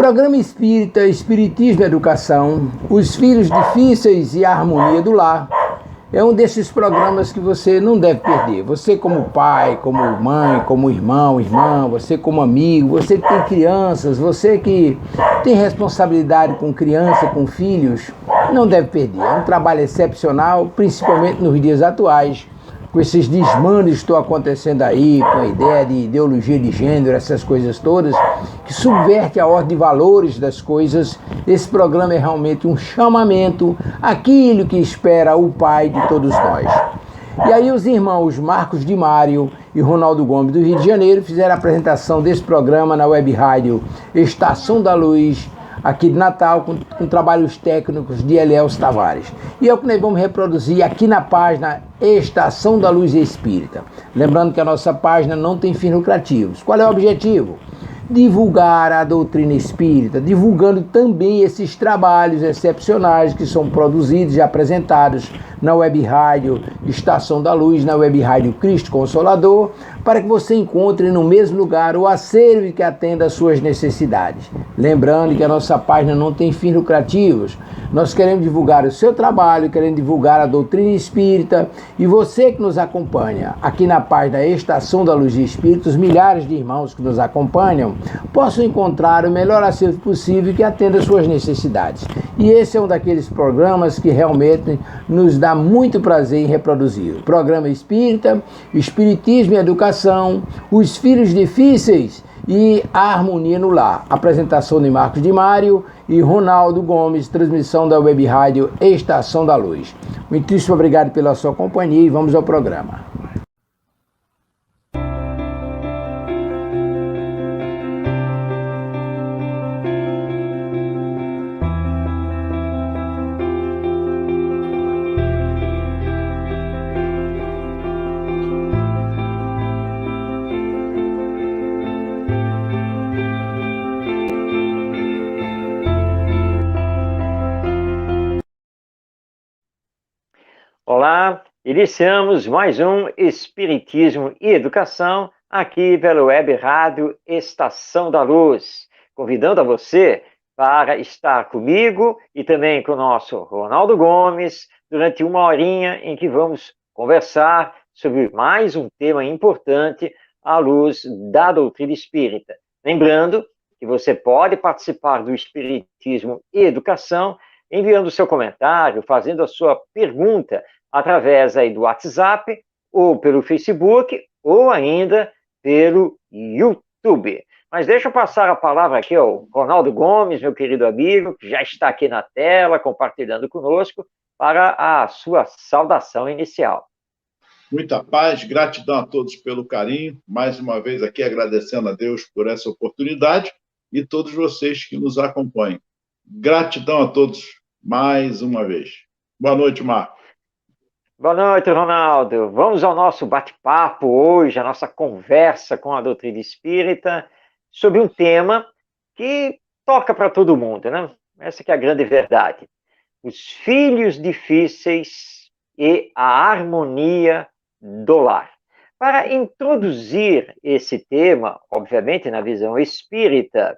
Programa Espírita, Espiritismo e Educação, Os Filhos Difíceis e a Harmonia do Lar, é um desses programas que você não deve perder. Você como pai, como mãe, como irmão, irmã, você como amigo, você que tem crianças, você que tem responsabilidade com criança, com filhos, não deve perder. É um trabalho excepcional, principalmente nos dias atuais, com esses desmandos que estão acontecendo aí, com a ideia de ideologia de gênero, essas coisas todas, que subverte a ordem de valores das coisas. Esse programa é realmente um chamamento àquilo que espera o Pai de todos nós. E aí os irmãos Marcos de Mário e Ronaldo Gomes do Rio de Janeiro fizeram a apresentação desse programa na web rádio Estação da Luz, aqui de Natal, com trabalhos técnicos de Eliel Tavares. E é o que nós vamos reproduzir aqui na página Estação da Luz Espírita. Lembrando que a nossa página não tem fins lucrativos. Qual é o objetivo? Divulgar a doutrina espírita, divulgando também esses trabalhos excepcionais que são produzidos e apresentados na web rádio Estação da Luz, na web rádio Cristo Consolador, para que você encontre no mesmo lugar o acervo que atenda às suas necessidades. Lembrando que a nossa página não tem fins lucrativos. Nós queremos divulgar o seu trabalho, queremos divulgar a doutrina espírita, e você que nos acompanha aqui na página Estação da Luz Espírita, os milhares de irmãos que nos acompanham, possam encontrar o melhor acervo possível que atenda às suas necessidades. E esse é um daqueles programas que realmente nos dá muito prazer em reproduzir. O programa Espírita, Espiritismo e Educação, Os Filhos Difíceis e a Harmonia no Lar. Apresentação de Marcos de Mário e Ronaldo Gomes, transmissão da web rádio Estação da Luz. Muitíssimo obrigado pela sua companhia e vamos ao programa. Olá, iniciamos mais um Espiritismo e Educação aqui pela web rádio Estação da Luz, convidando a você para estar comigo e também com o nosso Ronaldo Gomes durante uma horinha em que vamos conversar sobre mais um tema importante à luz da doutrina espírita. Lembrando que você pode participar do Espiritismo e Educação enviando seu comentário, fazendo a sua pergunta através aí do WhatsApp, ou pelo Facebook, ou ainda pelo YouTube. Mas deixa eu passar a palavra aqui ao Ronaldo Gomes, meu querido amigo, que já está aqui na tela, compartilhando conosco, para a sua saudação inicial. Muita paz, gratidão a todos pelo carinho, mais uma vez aqui agradecendo a Deus por essa oportunidade e todos vocês que nos acompanham. Gratidão a todos mais uma vez. Boa noite, Marco. Boa noite, Ronaldo. Vamos ao nosso bate-papo hoje, a nossa conversa com a doutrina espírita, sobre um tema que toca para todo mundo, né? Essa que é a grande verdade. Os filhos difíceis e a harmonia do lar. Para introduzir esse tema, obviamente na visão espírita,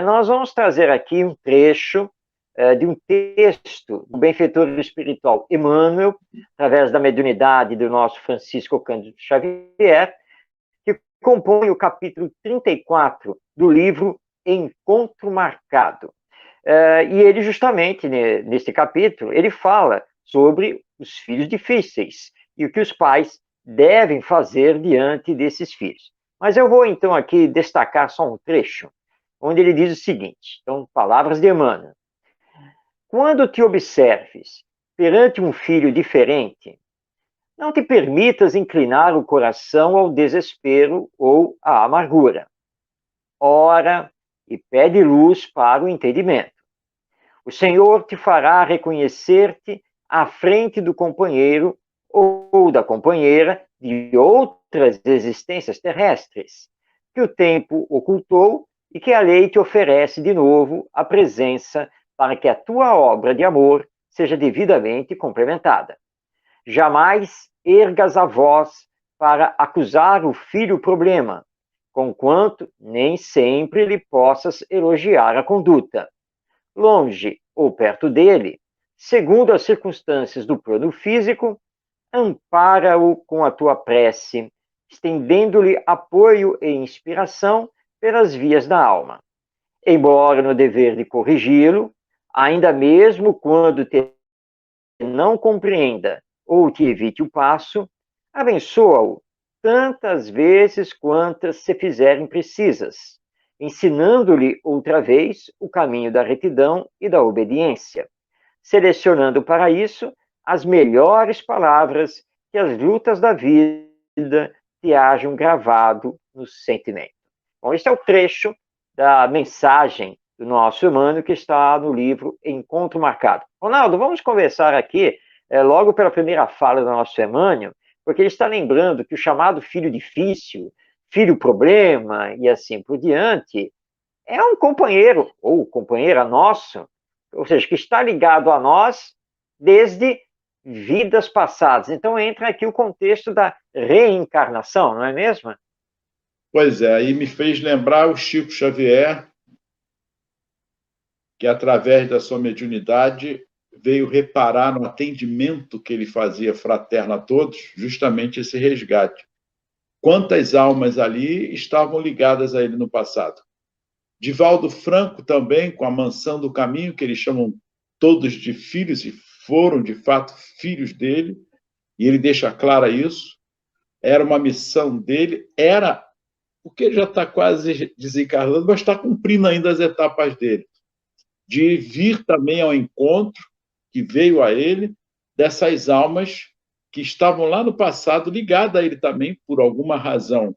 nós vamos trazer aqui um trecho de um texto do benfeitor espiritual Emmanuel, através da mediunidade do nosso Francisco Cândido Xavier, que compõe o capítulo 34 do livro Encontro Marcado. E ele, justamente, nesse capítulo, ele fala sobre os filhos difíceis e o que os pais devem fazer diante desses filhos. Mas eu vou, então, aqui destacar só um trecho, onde ele diz o seguinte, então, palavras de Emmanuel. Quando te observes perante um filho diferente, não te permitas inclinar o coração ao desespero ou à amargura. Ora e pede luz para o entendimento. O Senhor te fará reconhecer-te à frente do companheiro ou da companheira de outras existências terrestres, que o tempo ocultou e que a lei te oferece de novo a presença para que a tua obra de amor seja devidamente complementada. Jamais ergas a voz para acusar o filho problema, conquanto nem sempre lhe possas elogiar a conduta. Longe ou perto dele, segundo as circunstâncias do plano físico, ampara-o com a tua prece, estendendo-lhe apoio e inspiração pelas vias da alma. Embora no dever de corrigi-lo, ainda mesmo quando te não compreenda ou te evite o passo, abençoa-o tantas vezes quantas se fizerem precisas, ensinando-lhe outra vez o caminho da retidão e da obediência, selecionando para isso as melhores palavras que as lutas da vida te hajam gravado no sentimento. Bom, este é o trecho da mensagem do nosso Emmanuel que está no livro Encontro Marcado. Ronaldo, vamos conversar aqui logo pela primeira fala do nosso Emmanuel, porque ele está lembrando que o chamado filho difícil, filho problema e assim por diante, é um companheiro ou companheira nosso, ou seja, que está ligado a nós desde vidas passadas. Então entra aqui o contexto da reencarnação, não é mesmo? Pois é, aí me fez lembrar o Chico Xavier, que através da sua mediunidade veio reparar no atendimento que ele fazia fraterno a todos, justamente esse resgate. Quantas almas ali estavam ligadas a ele no passado. Divaldo Franco também, com a Mansão do Caminho, que eles chamam todos de filhos, e foram, de fato, filhos dele, e ele deixa clara isso, era uma missão dele, era, porque ele já está quase desencarnando, mas está cumprindo ainda as etapas dele, de vir também ao encontro, que veio a ele, dessas almas que estavam lá no passado, ligadas a ele também, por alguma razão.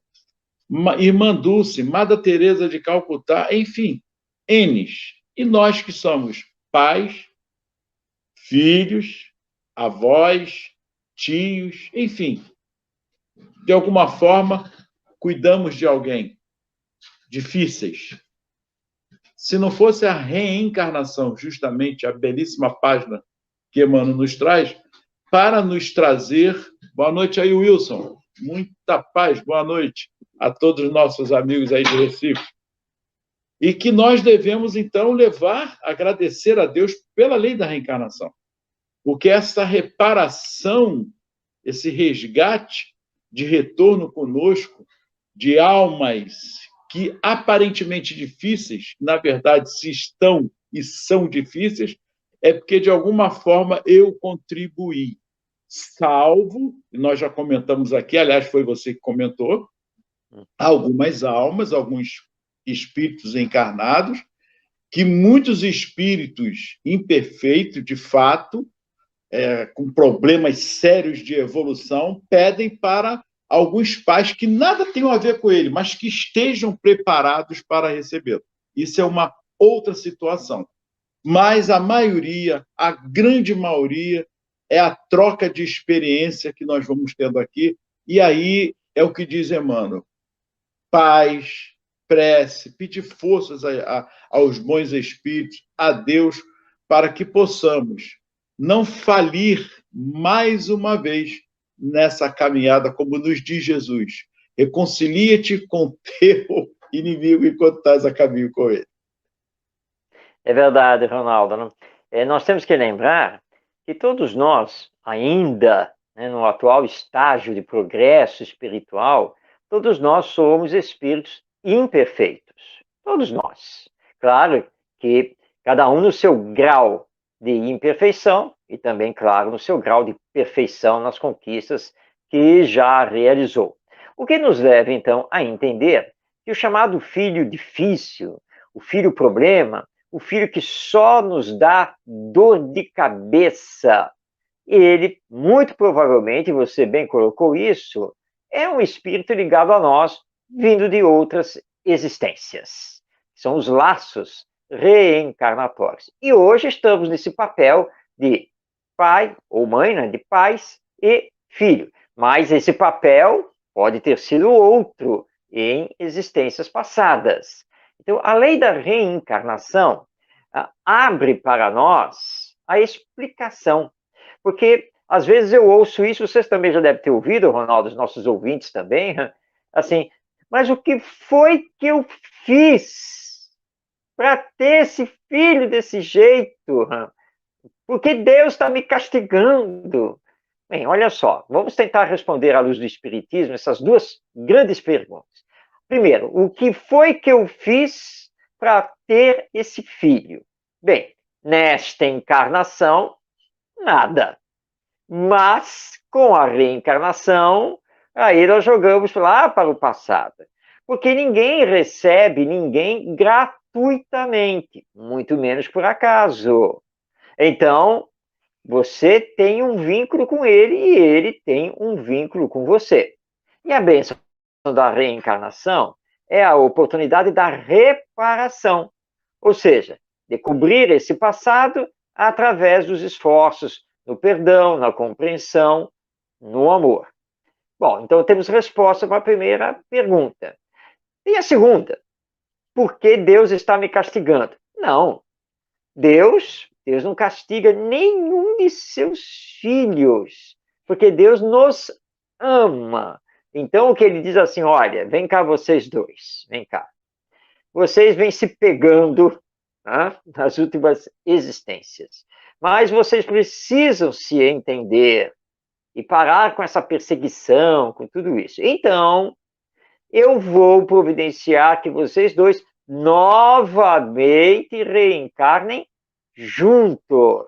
Irmã Dulce, Madre Teresa de Calcutá, enfim, N's. E nós que somos pais, filhos, avós, tios, enfim, de alguma forma, cuidamos de alguém, difíceis. Se não fosse a reencarnação, justamente a belíssima página que Emmanuel nos traz, para nos trazer... Boa noite aí, Wilson. Muita paz, boa noite a todos os nossos amigos aí de Recife. E que nós devemos, então, levar, agradecer a Deus pela lei da reencarnação. Porque essa reparação, esse resgate de retorno conosco de almas que aparentemente difíceis, na verdade, se estão e são difíceis, é porque, de alguma forma, eu contribuí. Salvo, nós já comentamos aqui, aliás, foi você que comentou, algumas almas, alguns espíritos encarnados, que muitos espíritos imperfeitos, de fato, com problemas sérios de evolução, pedem para alguns pais que nada tenham a ver com ele, mas que estejam preparados para recebê-lo. Isso é uma outra situação. Mas a maioria, a grande maioria, é a troca de experiência que nós vamos tendo aqui. E aí é o que diz Emmanuel. Paz, prece, pedir forças aos bons espíritos, a Deus, para que possamos não falir mais uma vez nessa caminhada, como nos diz Jesus. Reconcilia-te com teu inimigo enquanto estás a caminho com ele. É verdade, Ronaldo. Nós temos que lembrar que todos nós, ainda no atual estágio de progresso espiritual, todos nós somos espíritos imperfeitos. Todos nós. Claro que cada um no seu grau de imperfeição e também, claro, no seu grau de perfeição nas conquistas que já realizou. O que nos leva, então, a entender que o chamado filho difícil, o filho problema, o filho que só nos dá dor de cabeça, ele, muito provavelmente, você bem colocou isso, é um espírito ligado a nós, vindo de outras existências. São os laços reencarnatórios. E hoje estamos nesse papel de pai ou mãe, de pais e filho. Mas esse papel pode ter sido outro em existências passadas. Então, a lei da reencarnação abre para nós a explicação. Porque, às vezes, eu ouço isso, vocês também já devem ter ouvido, Ronaldo, os nossos ouvintes também, assim, Mas o que foi que eu fiz para ter esse filho desse jeito? Porque Deus está me castigando. Bem, olha só, vamos tentar responder à luz do Espiritismo essas duas grandes perguntas. Primeiro, o que foi que eu fiz para ter esse filho? Bem, nesta encarnação, nada. Mas, com a reencarnação, aí nós jogamos lá para o passado. Porque ninguém recebe ninguém gratuitamente, muito menos por acaso. Então, você tem um vínculo com ele e ele tem um vínculo com você. E a bênção da reencarnação é a oportunidade da reparação, ou seja, de cobrir esse passado através dos esforços no perdão, na compreensão, no amor. Bom, então temos resposta para a primeira pergunta. E a segunda? Por que Deus está me castigando? Não. Deus não castiga nenhum de seus filhos, porque Deus nos ama. Então, o que ele diz assim, olha, vem cá vocês dois, vem cá. Vocês vêm se pegando nas últimas existências, mas vocês precisam se entender e parar com essa perseguição, com tudo isso. Então, eu vou providenciar que vocês dois novamente reencarnem juntos.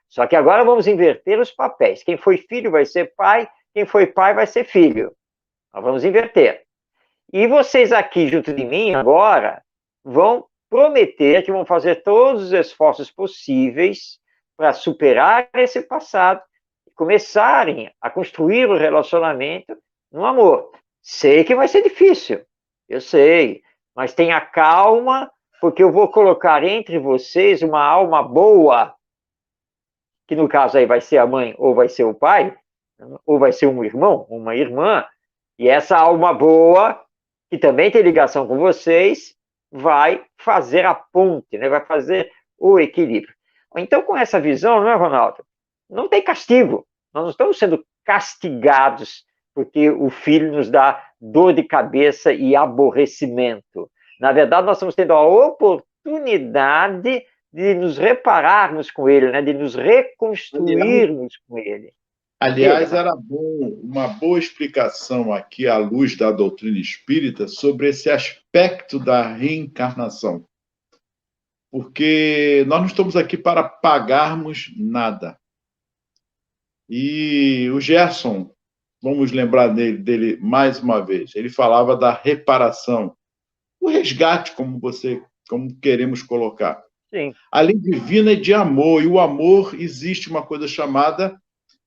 Só que agora vamos inverter os papéis. Quem foi filho vai ser pai, quem foi pai vai ser filho. Nós vamos inverter. E vocês aqui, junto de mim, agora, vão prometer que vão fazer todos os esforços possíveis para superar esse passado e começarem a construir o relacionamento no amor. Sei que vai ser difícil, eu sei, mas tenha calma, porque eu vou colocar entre vocês uma alma boa, que no caso aí vai ser a mãe ou vai ser o pai, ou vai ser um irmão, uma irmã, e essa alma boa, que também tem ligação com vocês, vai fazer a ponte, né? Vai fazer o equilíbrio. Então, com essa visão, não é, Ronaldo? Não tem castigo. Nós não estamos sendo castigados porque o filho nos dá dor de cabeça e aborrecimento. Na verdade, nós estamos tendo a oportunidade de nos repararmos com ele, né? De nos reconstruirmos com ele. Aliás, era uma boa explicação aqui à luz da doutrina espírita sobre esse aspecto da reencarnação. Porque nós não estamos aqui para pagarmos nada. E o Gerson, vamos lembrar dele mais uma vez, ele falava da reparação, o resgate, como queremos colocar. Sim. A lei divina é de amor, e o amor existe uma coisa chamada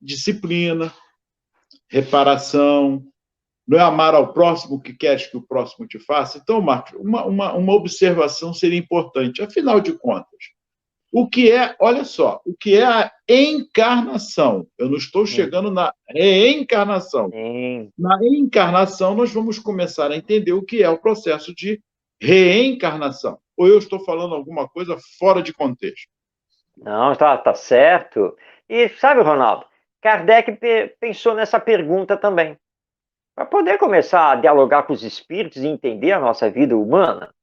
disciplina, reparação, não é amar ao próximo o que queres que o próximo te faça. Então, Marcos, uma observação seria importante. Afinal de contas, o que é, olha só, o que é a encarnação? Eu não estou chegando na reencarnação. Na encarnação, nós vamos começar a entender o que é o processo de reencarnação. Ou eu estou falando alguma coisa fora de contexto? Não, tá certo. E sabe, Ronaldo, Kardec pensou nessa pergunta também, para poder começar a dialogar com os espíritos e entender a nossa vida humana.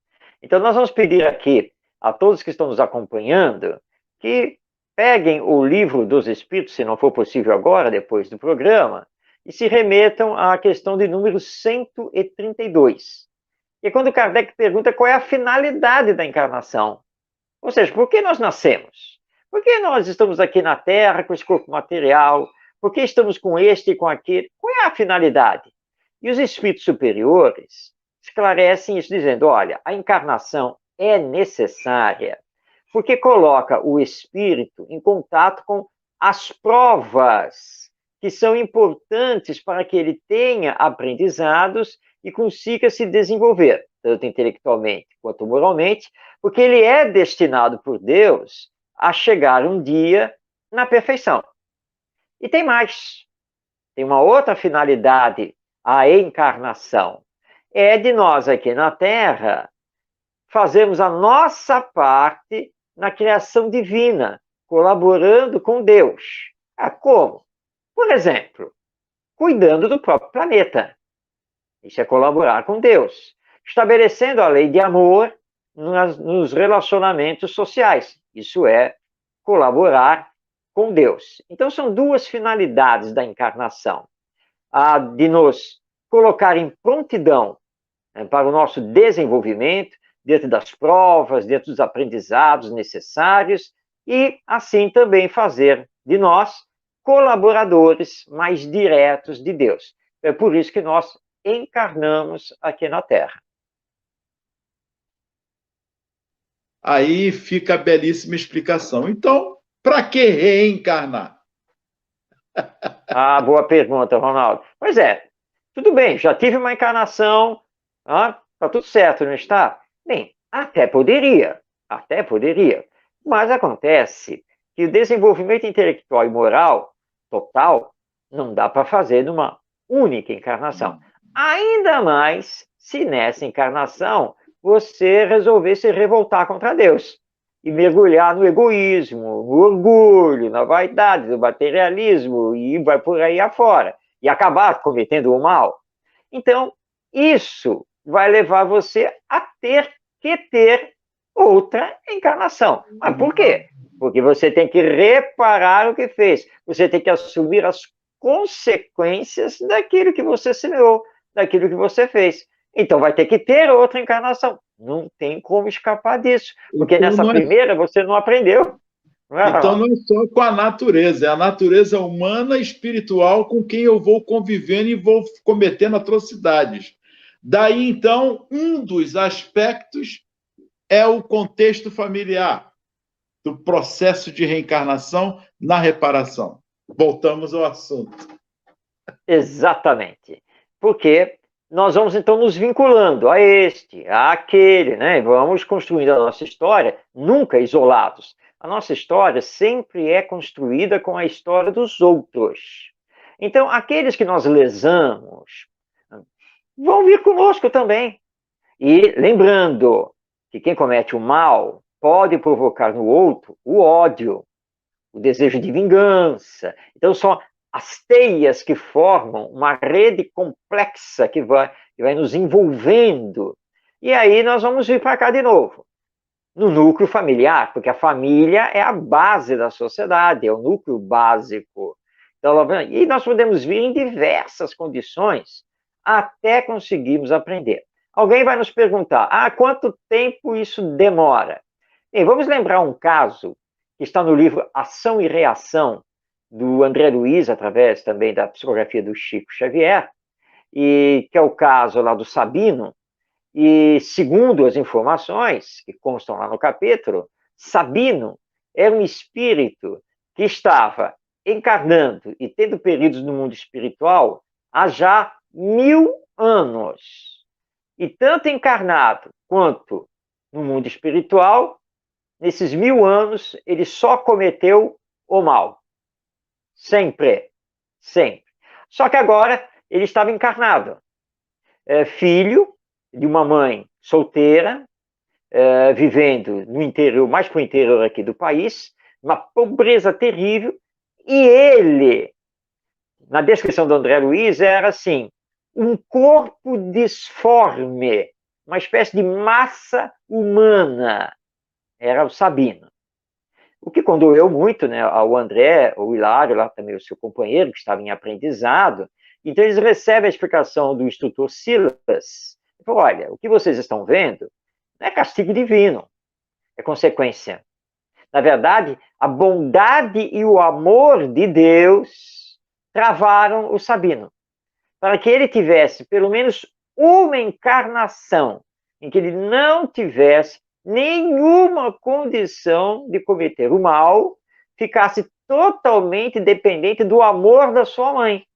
Então, nós vamos pedir aqui a todos que estão nos acompanhando que peguem o livro dos Espíritos, se não for possível agora, depois do programa, e se remetam à questão de número 132. E quando Kardec pergunta qual é a finalidade da encarnação, ou seja, por que nós nascemos? Por que nós estamos aqui na Terra com esse corpo material? Por que estamos com este e com aquele? Qual é a finalidade? E os espíritos superiores esclarecem isso dizendo, olha, a encarnação é necessária porque coloca o espírito em contato com as provas que são importantes para que ele tenha aprendizados e consiga se desenvolver, tanto intelectualmente quanto moralmente, porque ele é destinado por Deus a chegar um dia na perfeição. E tem mais. Tem uma outra finalidade, a encarnação. É de nós aqui na Terra fazermos a nossa parte na criação divina, colaborando com Deus. Como? Por exemplo, cuidando do próprio planeta. Isso é colaborar com Deus. Estabelecendo a lei de amor nos relacionamentos sociais. Isso é colaborar com Deus. Então, são duas finalidades da encarnação. A de nos colocar em prontidão, né, para o nosso desenvolvimento, dentro das provas, dentro dos aprendizados necessários, e assim também fazer de nós colaboradores mais diretos de Deus. É por isso que nós encarnamos aqui na Terra. Aí fica a belíssima explicação. Então, para que reencarnar? Ah, boa pergunta, Ronaldo. Pois é, tudo bem, já tive uma encarnação, tá tudo certo, não está? Bem, até poderia, mas acontece que o desenvolvimento intelectual e moral total não dá para fazer numa única encarnação. Ainda mais se nessa encarnação você resolver se revoltar contra Deus e mergulhar no egoísmo, no orgulho, na vaidade, no materialismo e vai por aí afora e acabar cometendo o mal. Então, isso vai levar você a ter que ter outra encarnação. Mas por quê? Porque você tem que reparar o que fez. Você tem que assumir as consequências daquilo que você semeou, daquilo que você fez. Então vai ter que ter outra encarnação. Não tem como escapar disso. Porque Então, nessa primeira você não aprendeu. Então não é só com a natureza, é a natureza humana e espiritual com quem eu vou convivendo e vou cometendo atrocidades. Daí, então, um dos aspectos é o contexto familiar do processo de reencarnação na reparação. Voltamos ao assunto. Exatamente. Porque nós vamos então nos vinculando a este, a aquele, né? Vamos construindo a nossa história, nunca isolados. A nossa história sempre é construída com a história dos outros. Então, aqueles que nós lesamos vão vir conosco também. E lembrando que quem comete o mal pode provocar no outro o ódio, o desejo de vingança. Então, são as teias que formam uma rede complexa que vai nos envolvendo. E aí nós vamos vir para cá de novo, no núcleo familiar, porque a família é a base da sociedade, é o núcleo básico. Então, e nós podemos vir em diversas condições até conseguirmos aprender. Alguém vai nos perguntar, quanto tempo isso demora? Bem, vamos lembrar um caso que está no livro Ação e Reação, do André Luiz, através também da psicografia do Chico Xavier, e que é o caso lá do Sabino. E segundo as informações que constam lá no capítulo, Sabino era um espírito que estava encarnando e tendo períodos no mundo espiritual há já 1000 anos. E tanto encarnado quanto no mundo espiritual, nesses 1000 anos, ele só cometeu o mal. Sempre. Só que agora ele estava encarnado. Filho de uma mãe solteira, vivendo no interior, mais para o interior aqui do país, uma pobreza terrível, e ele, na descrição do André Luiz, era assim, um corpo disforme, uma espécie de massa humana, era o Sabino. O que condoeu muito, né, ao André, o Hilário, lá também o seu companheiro, que estava em aprendizado. Então eles recebem a explicação do instrutor Silas. Ele falou, olha, o que vocês estão vendo não é castigo divino, é consequência. Na verdade, a bondade e o amor de Deus travaram o Sabino, para que ele tivesse pelo menos uma encarnação em que ele não tivesse nenhuma condição de cometer o mal, ficasse totalmente dependente do amor da sua mãe,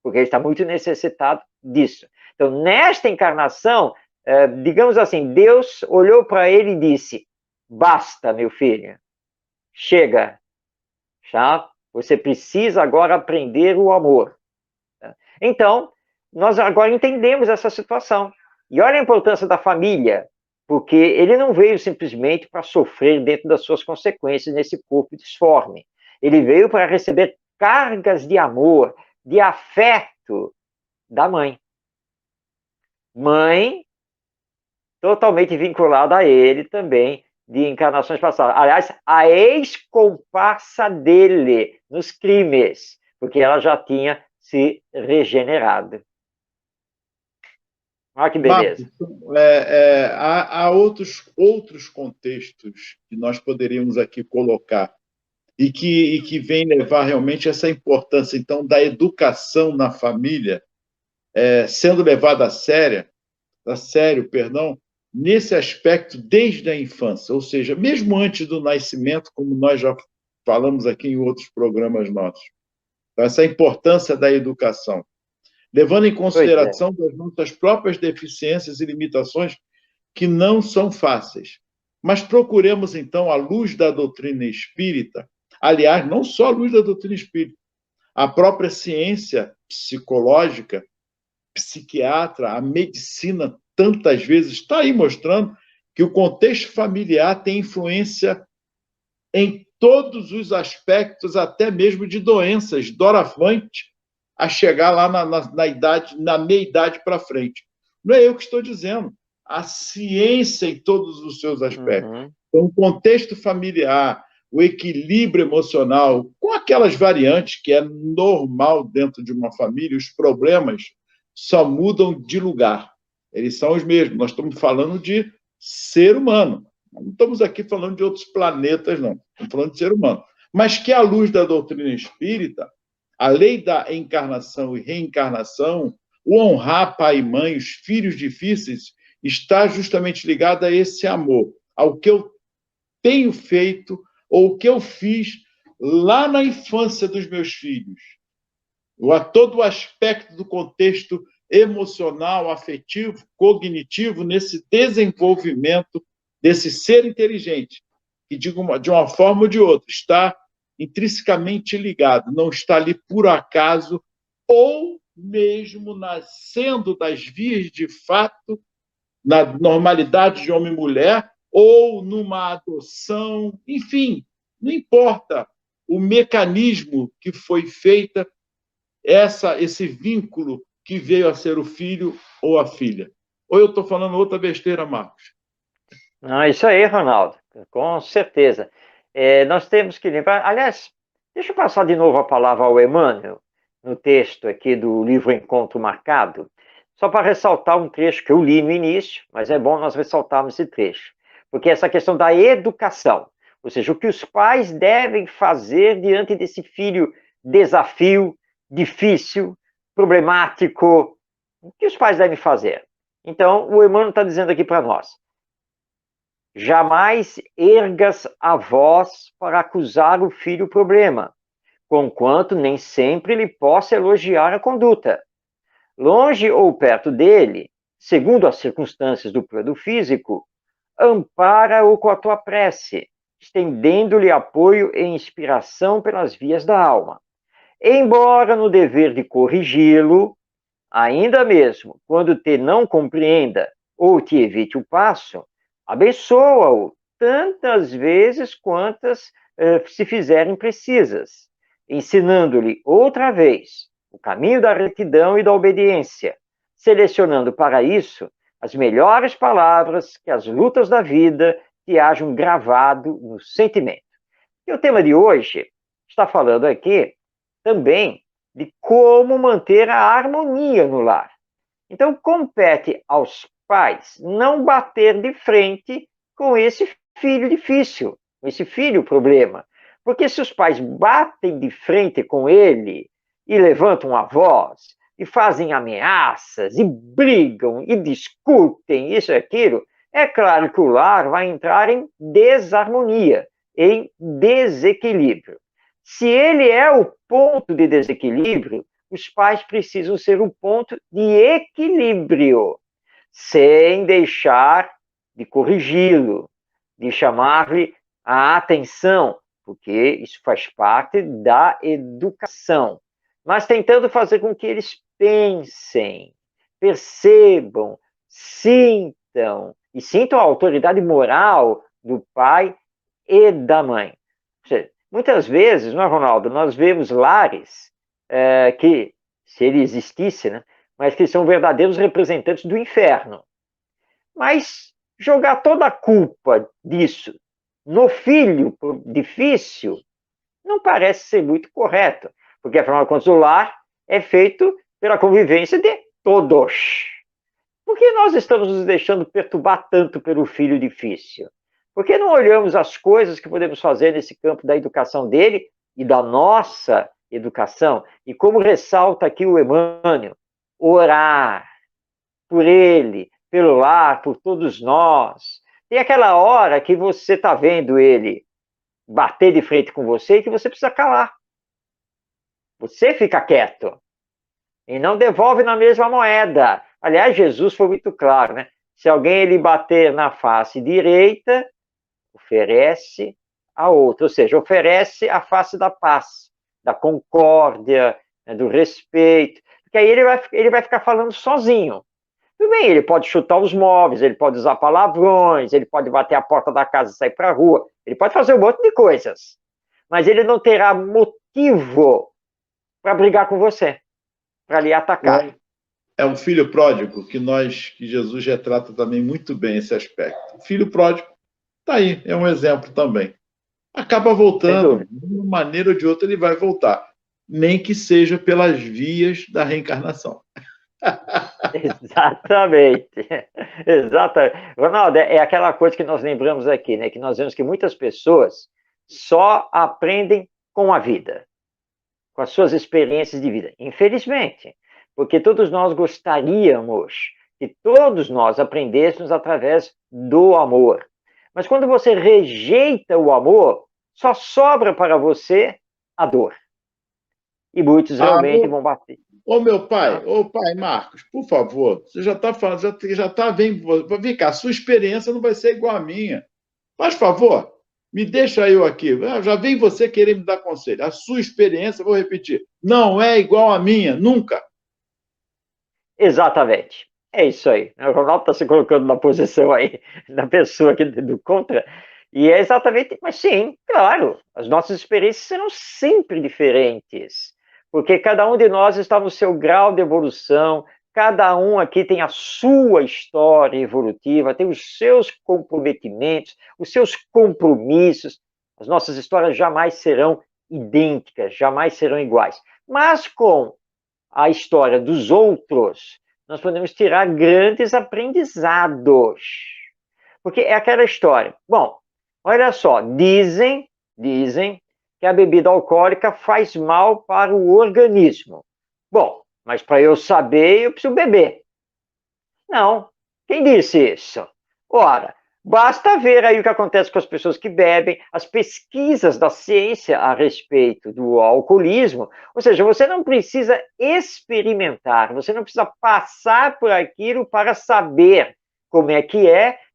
porque ele está muito necessitado disso. Então, nesta encarnação, digamos assim, Deus olhou para ele e disse, basta, meu filho, chega, já? Você precisa agora aprender o amor. Então, nós agora entendemos essa situação. E olha a importância da família, porque ele não veio simplesmente para sofrer dentro das suas consequências nesse corpo disforme. Ele veio para receber cargas de amor, de afeto da mãe. mãe totalmente vinculada a ele também, de encarnações passadas. Aliás, a ex-comparsa dele nos crimes, porque ela já tinha se regenerado. Olha que Marcos, beleza. há outros contextos que nós poderíamos aqui colocar e que vem levar realmente essa importância, então, da educação na família, sendo levada a sério, perdão, nesse aspecto desde a infância, ou seja, mesmo antes do nascimento, como nós já falamos aqui em outros programas nossos. Então, essa importância da educação, levando em Pois é. consideração das nossas próprias deficiências e limitações, que não são fáceis. Mas procuremos, então, à luz da doutrina espírita, aliás, não só à luz da doutrina espírita, a própria ciência psicológica, psiquiatra, a medicina, tantas vezes está aí mostrando que o contexto familiar tem influência em todos os aspectos, até mesmo de doenças, doravante a chegar lá na meia-idade para frente. Não é eu que estou dizendo. A ciência em todos os seus aspectos. Uhum. Então, o contexto familiar, o equilíbrio emocional, com aquelas variantes que é normal dentro de uma família, os problemas só mudam de lugar. Eles são os mesmos. Nós estamos falando de ser humano. Não estamos aqui falando de outros planetas, não. Estamos falando de ser humano. Mas que, à luz da doutrina espírita, a lei da encarnação e reencarnação, o honrar pai e mãe, os filhos difíceis, está justamente ligado a esse amor, ao que eu tenho feito ou o que eu fiz lá na infância dos meus filhos, ou a todo o aspecto do contexto emocional, afetivo, cognitivo, nesse desenvolvimento desse ser inteligente, que de uma forma ou de outra está intrinsecamente ligado, não está ali por acaso, ou mesmo nascendo das vias de fato, na normalidade de homem e mulher, ou numa adoção, enfim, não importa o mecanismo que foi feita, esse vínculo que veio a ser o filho ou a filha. Ou eu estou falando outra besteira, Marcos? Não, isso aí, Ronaldo, com certeza. Nós temos que lembrar. Aliás, deixa eu passar de novo a palavra ao Emmanuel, no texto aqui do livro Encontro Marcado, só para ressaltar um trecho que eu li no início, mas é bom nós ressaltarmos esse trecho, porque essa questão da educação, ou seja, o que os pais devem fazer diante desse filho desafio, difícil, problemático, o que os pais devem fazer? Então, o Emmanuel está dizendo aqui para nós: jamais ergas a voz para acusar o filho o problema, conquanto nem sempre ele possa elogiar a conduta. Longe ou perto dele, segundo as circunstâncias do plano físico, ampara-o com a tua prece, estendendo-lhe apoio e inspiração pelas vias da alma. Embora no dever de corrigi-lo, ainda mesmo quando te não compreenda ou te evite o passo, abençoa-o tantas vezes quantas se fizerem precisas, ensinando-lhe outra vez o caminho da retidão e da obediência, selecionando para isso as melhores palavras que as lutas da vida te hajam gravado no sentimento. E o tema de hoje está falando aqui também de como manter a harmonia no lar. Então, compete aos pais não bater de frente com esse filho difícil, com esse filho problema. Porque se os pais batem de frente com ele e levantam a voz e fazem ameaças e brigam e discutem isso e aquilo, é claro que o lar vai entrar em desarmonia, em desequilíbrio. Se ele é o ponto de desequilíbrio, os pais precisam ser o ponto de equilíbrio, sem deixar de corrigi-lo, de chamar-lhe a atenção, porque isso faz parte da educação, mas tentando fazer com que eles pensem, percebam, sintam, e sintam a autoridade moral do pai e da mãe. Ou seja, muitas vezes, não é, Ronaldo, nós vemos lares que, se ele existisse, né, mas que são verdadeiros representantes do inferno. Mas jogar toda a culpa disso no filho difícil não parece ser muito correto, porque, afinal de contas, o lar é feito pela convivência de todos. Por que nós estamos nos deixando perturbar tanto pelo filho difícil? Por que não olhamos as coisas que podemos fazer nesse campo da educação dele e da nossa educação? E como ressalta aqui o Emmanuel, orar por ele, pelo lar, por todos nós. Tem aquela hora que você está vendo ele bater de frente com você e que você precisa calar. Você fica quieto e não devolve na mesma moeda. Aliás, Jesus foi muito claro, né? Se alguém lhe bater na face direita, oferece a outra, ou seja, oferece a face da paz, da concórdia, né, do respeito, porque aí ele vai ficar falando sozinho. Tudo bem, ele pode chutar os móveis, ele pode usar palavrões, ele pode bater a porta da casa e sair para a rua, ele pode fazer um monte de coisas, mas ele não terá motivo para brigar com você, para lhe atacar. É um filho pródigo que Jesus retrata também muito bem esse aspecto. O filho pródigo está aí, é um exemplo também. Acaba voltando, de uma maneira ou de outra ele vai voltar, nem que seja pelas vias da reencarnação. Exatamente. Exatamente. Ronaldo, é aquela coisa que nós lembramos aqui, né? Que nós vemos que muitas pessoas só aprendem com a vida, com as suas experiências de vida. Infelizmente, porque todos nós gostaríamos que todos nós aprendêssemos através do amor. Mas quando você rejeita o amor, só sobra para você a dor. E muitos realmente vão bater. Meu pai, Marcos, por favor, você já está falando, já está vem cá, a sua experiência não vai ser igual à minha. Faz favor, me deixa eu aqui. Já vem você querer me dar conselho. A sua experiência, vou repetir, não é igual à minha, nunca. Exatamente. É isso aí. O Ronaldo está se colocando na posição aí da pessoa aqui do contra. E é exatamente, mas sim, claro, as nossas experiências serão sempre diferentes. Porque cada um de nós está no seu grau de evolução, cada um aqui tem a sua história evolutiva, tem os seus comprometimentos, os seus compromissos. As nossas histórias jamais serão idênticas, jamais serão iguais. Mas com a história dos outros, nós podemos tirar grandes aprendizados. Porque é aquela história. Bom, olha só, dizem que a bebida alcoólica faz mal para o organismo. Bom, mas para eu saber, eu preciso beber. Não, quem disse isso? Ora, basta ver aí o que acontece com as pessoas que bebem, as pesquisas da ciência a respeito do alcoolismo. Ou seja, você não precisa experimentar, você não precisa passar por aquilo para saber como é,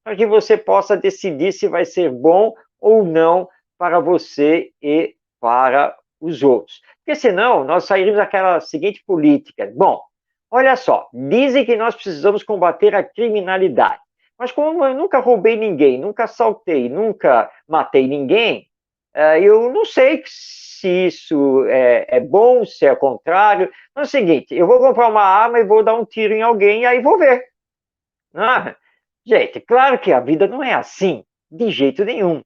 para que você possa decidir se vai ser bom ou não para você e para os outros. Porque senão nós sairíamos daquela seguinte política. Bom, olha só, dizem que nós precisamos combater a criminalidade. Mas como eu nunca roubei ninguém, nunca assaltei, nunca matei ninguém, eu não sei se isso é bom, se é o contrário. Mas é o seguinte, eu vou comprar uma arma e vou dar um tiro em alguém e aí vou ver. Gente, claro que a vida não é assim, de jeito nenhum.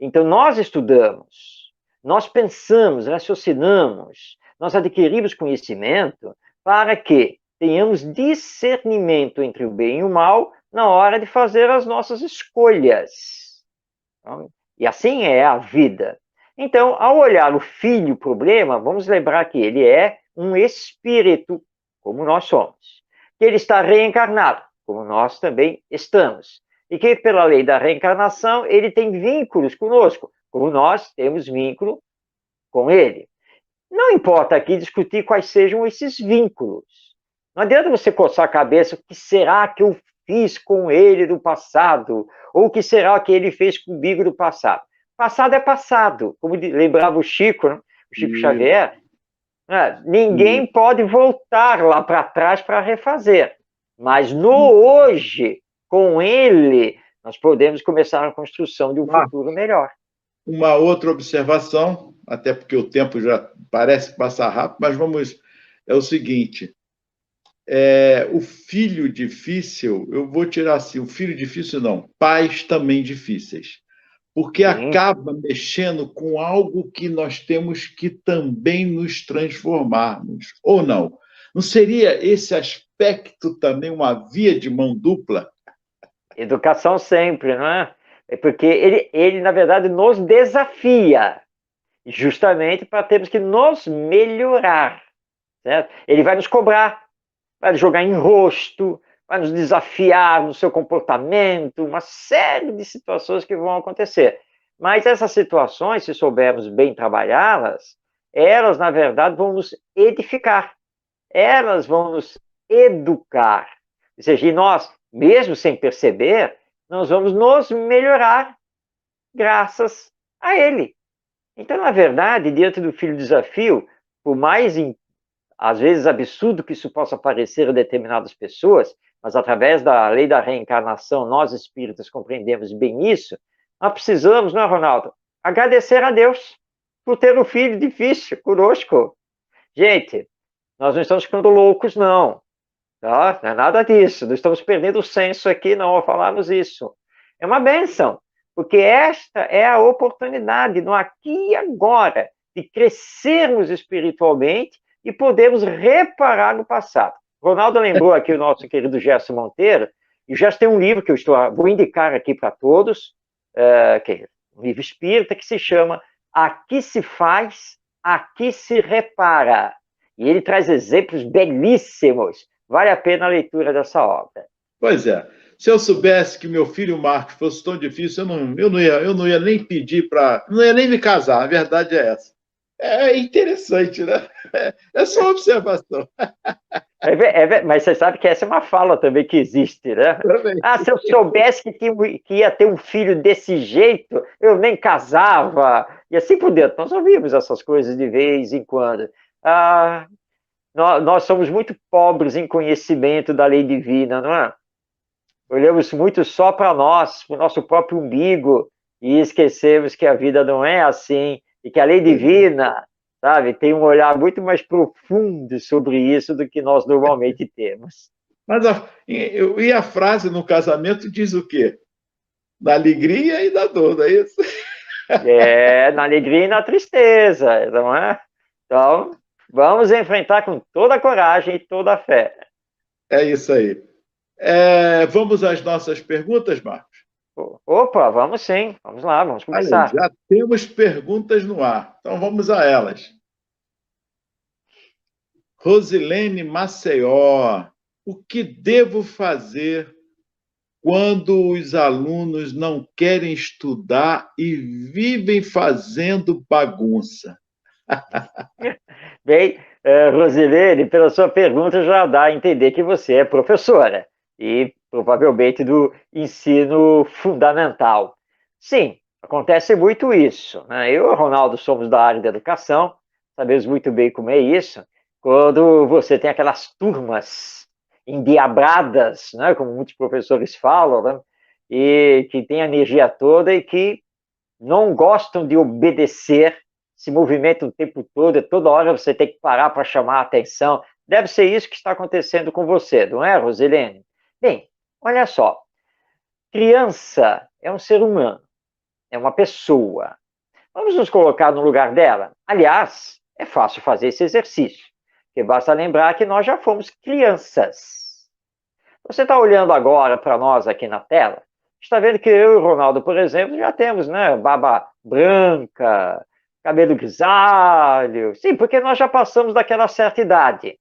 Então nós estudamos, nós pensamos, raciocinamos, nós adquirimos conhecimento para que tenhamos discernimento entre o bem e o mal na hora de fazer as nossas escolhas. E assim é a vida. Então, ao olhar o filho problema, vamos lembrar que ele é um espírito, como nós somos. Que ele está reencarnado, como nós também estamos. E que, pela lei da reencarnação, ele tem vínculos conosco, como nós temos vínculo com ele. Não importa aqui discutir quais sejam esses vínculos. Não adianta você coçar a cabeça, o que será que eu fiz com ele do passado? Ou o que será que ele fez comigo do passado? Passado é passado, como lembrava o Chico, né? O Chico Xavier. Ninguém pode voltar lá para trás para refazer. Mas no hoje, com ele, nós podemos começar a construção de um futuro melhor. Uma outra observação, até porque o tempo já parece passar rápido, mas é o seguinte, o filho difícil, eu vou tirar assim, o filho difícil não, pais também difíceis, porque Sim. acaba mexendo com algo que nós temos que também nos transformarmos, ou não? Não seria esse aspecto também uma via de mão dupla? Educação sempre, não é? É porque ele, na verdade, nos desafia, justamente para termos que nos melhorar, certo? Ele vai nos cobrar, vai nos jogar em rosto, vai nos desafiar no seu comportamento, uma série de situações que vão acontecer. Mas essas situações, se soubermos bem trabalhá-las, elas, na verdade, vão nos edificar, elas vão nos educar. Ou seja, e nós, mesmo sem perceber, nós vamos nos melhorar graças a ele. Então, na verdade, diante do filho desafio, por mais às vezes absurdo que isso possa parecer a determinadas pessoas, mas através da lei da reencarnação, nós espíritas compreendemos bem isso, nós precisamos, não é, Ronaldo? Agradecer a Deus por ter um filho difícil conosco. Gente, nós não estamos ficando loucos, não. Tá? Não é nada disso. Não estamos perdendo o senso aqui, não, ao falarmos isso. É uma bênção, porque esta é a oportunidade, no aqui e agora, de crescermos espiritualmente e podermos reparar no passado. Ronaldo lembrou aqui o nosso querido Gerson Monteiro, e o Gerson tem um livro que vou indicar aqui para todos, que é um livro espírita que se chama Aqui se faz, aqui se repara. E ele traz exemplos belíssimos. Vale a pena a leitura dessa obra. Pois é. Se eu soubesse que meu filho Marcos fosse tão difícil, eu não ia nem pedir para. Não ia nem me casar, a verdade é essa. É interessante, né? É só uma observação. Mas você sabe que essa é uma fala também que existe, né? Se eu soubesse que ia ter um filho desse jeito, eu nem casava. E assim por dentro. Nós ouvimos essas coisas de vez em quando. Nós somos muito pobres em conhecimento da lei divina, não é? Olhamos muito só para nós, para o nosso próprio umbigo, e esquecemos que a vida não é assim, e que a lei divina, sabe, tem um olhar muito mais profundo sobre isso do que nós normalmente temos. Mas e a frase no casamento diz o quê? Na alegria e na dor, não é isso? Na alegria e na tristeza, não é? Então, vamos enfrentar com toda a coragem e toda a fé. É isso aí. Vamos às nossas perguntas, Marcos? Opa, vamos sim. Vamos lá, vamos começar. Aí, já temos perguntas no ar, então vamos a elas. Rosilene Maceió, o que devo fazer quando os alunos não querem estudar e vivem fazendo bagunça? Bem, Rosilene, pela sua pergunta já dá a entender que você é professora e provavelmente do ensino fundamental. Sim, acontece muito isso, né? Eu e o Ronaldo somos da área da educação, sabemos muito bem como é isso, quando você tem aquelas turmas endiabradas, né, como muitos professores falam, né, e que tem a energia toda e que não gostam de obedecer, se movimentam o tempo todo, e toda hora você tem que parar para chamar a atenção. Deve ser isso que está acontecendo com você, não é, Rosilene? Bem, olha só, criança é um ser humano, é uma pessoa. Vamos nos colocar no lugar dela? Aliás, é fácil fazer esse exercício, porque basta lembrar que nós já fomos crianças. Você está olhando agora para nós aqui na tela, está vendo que eu e o Ronaldo, por exemplo, já temos, né, barba branca, cabelo grisalho. Sim, porque nós já passamos daquela certa idade.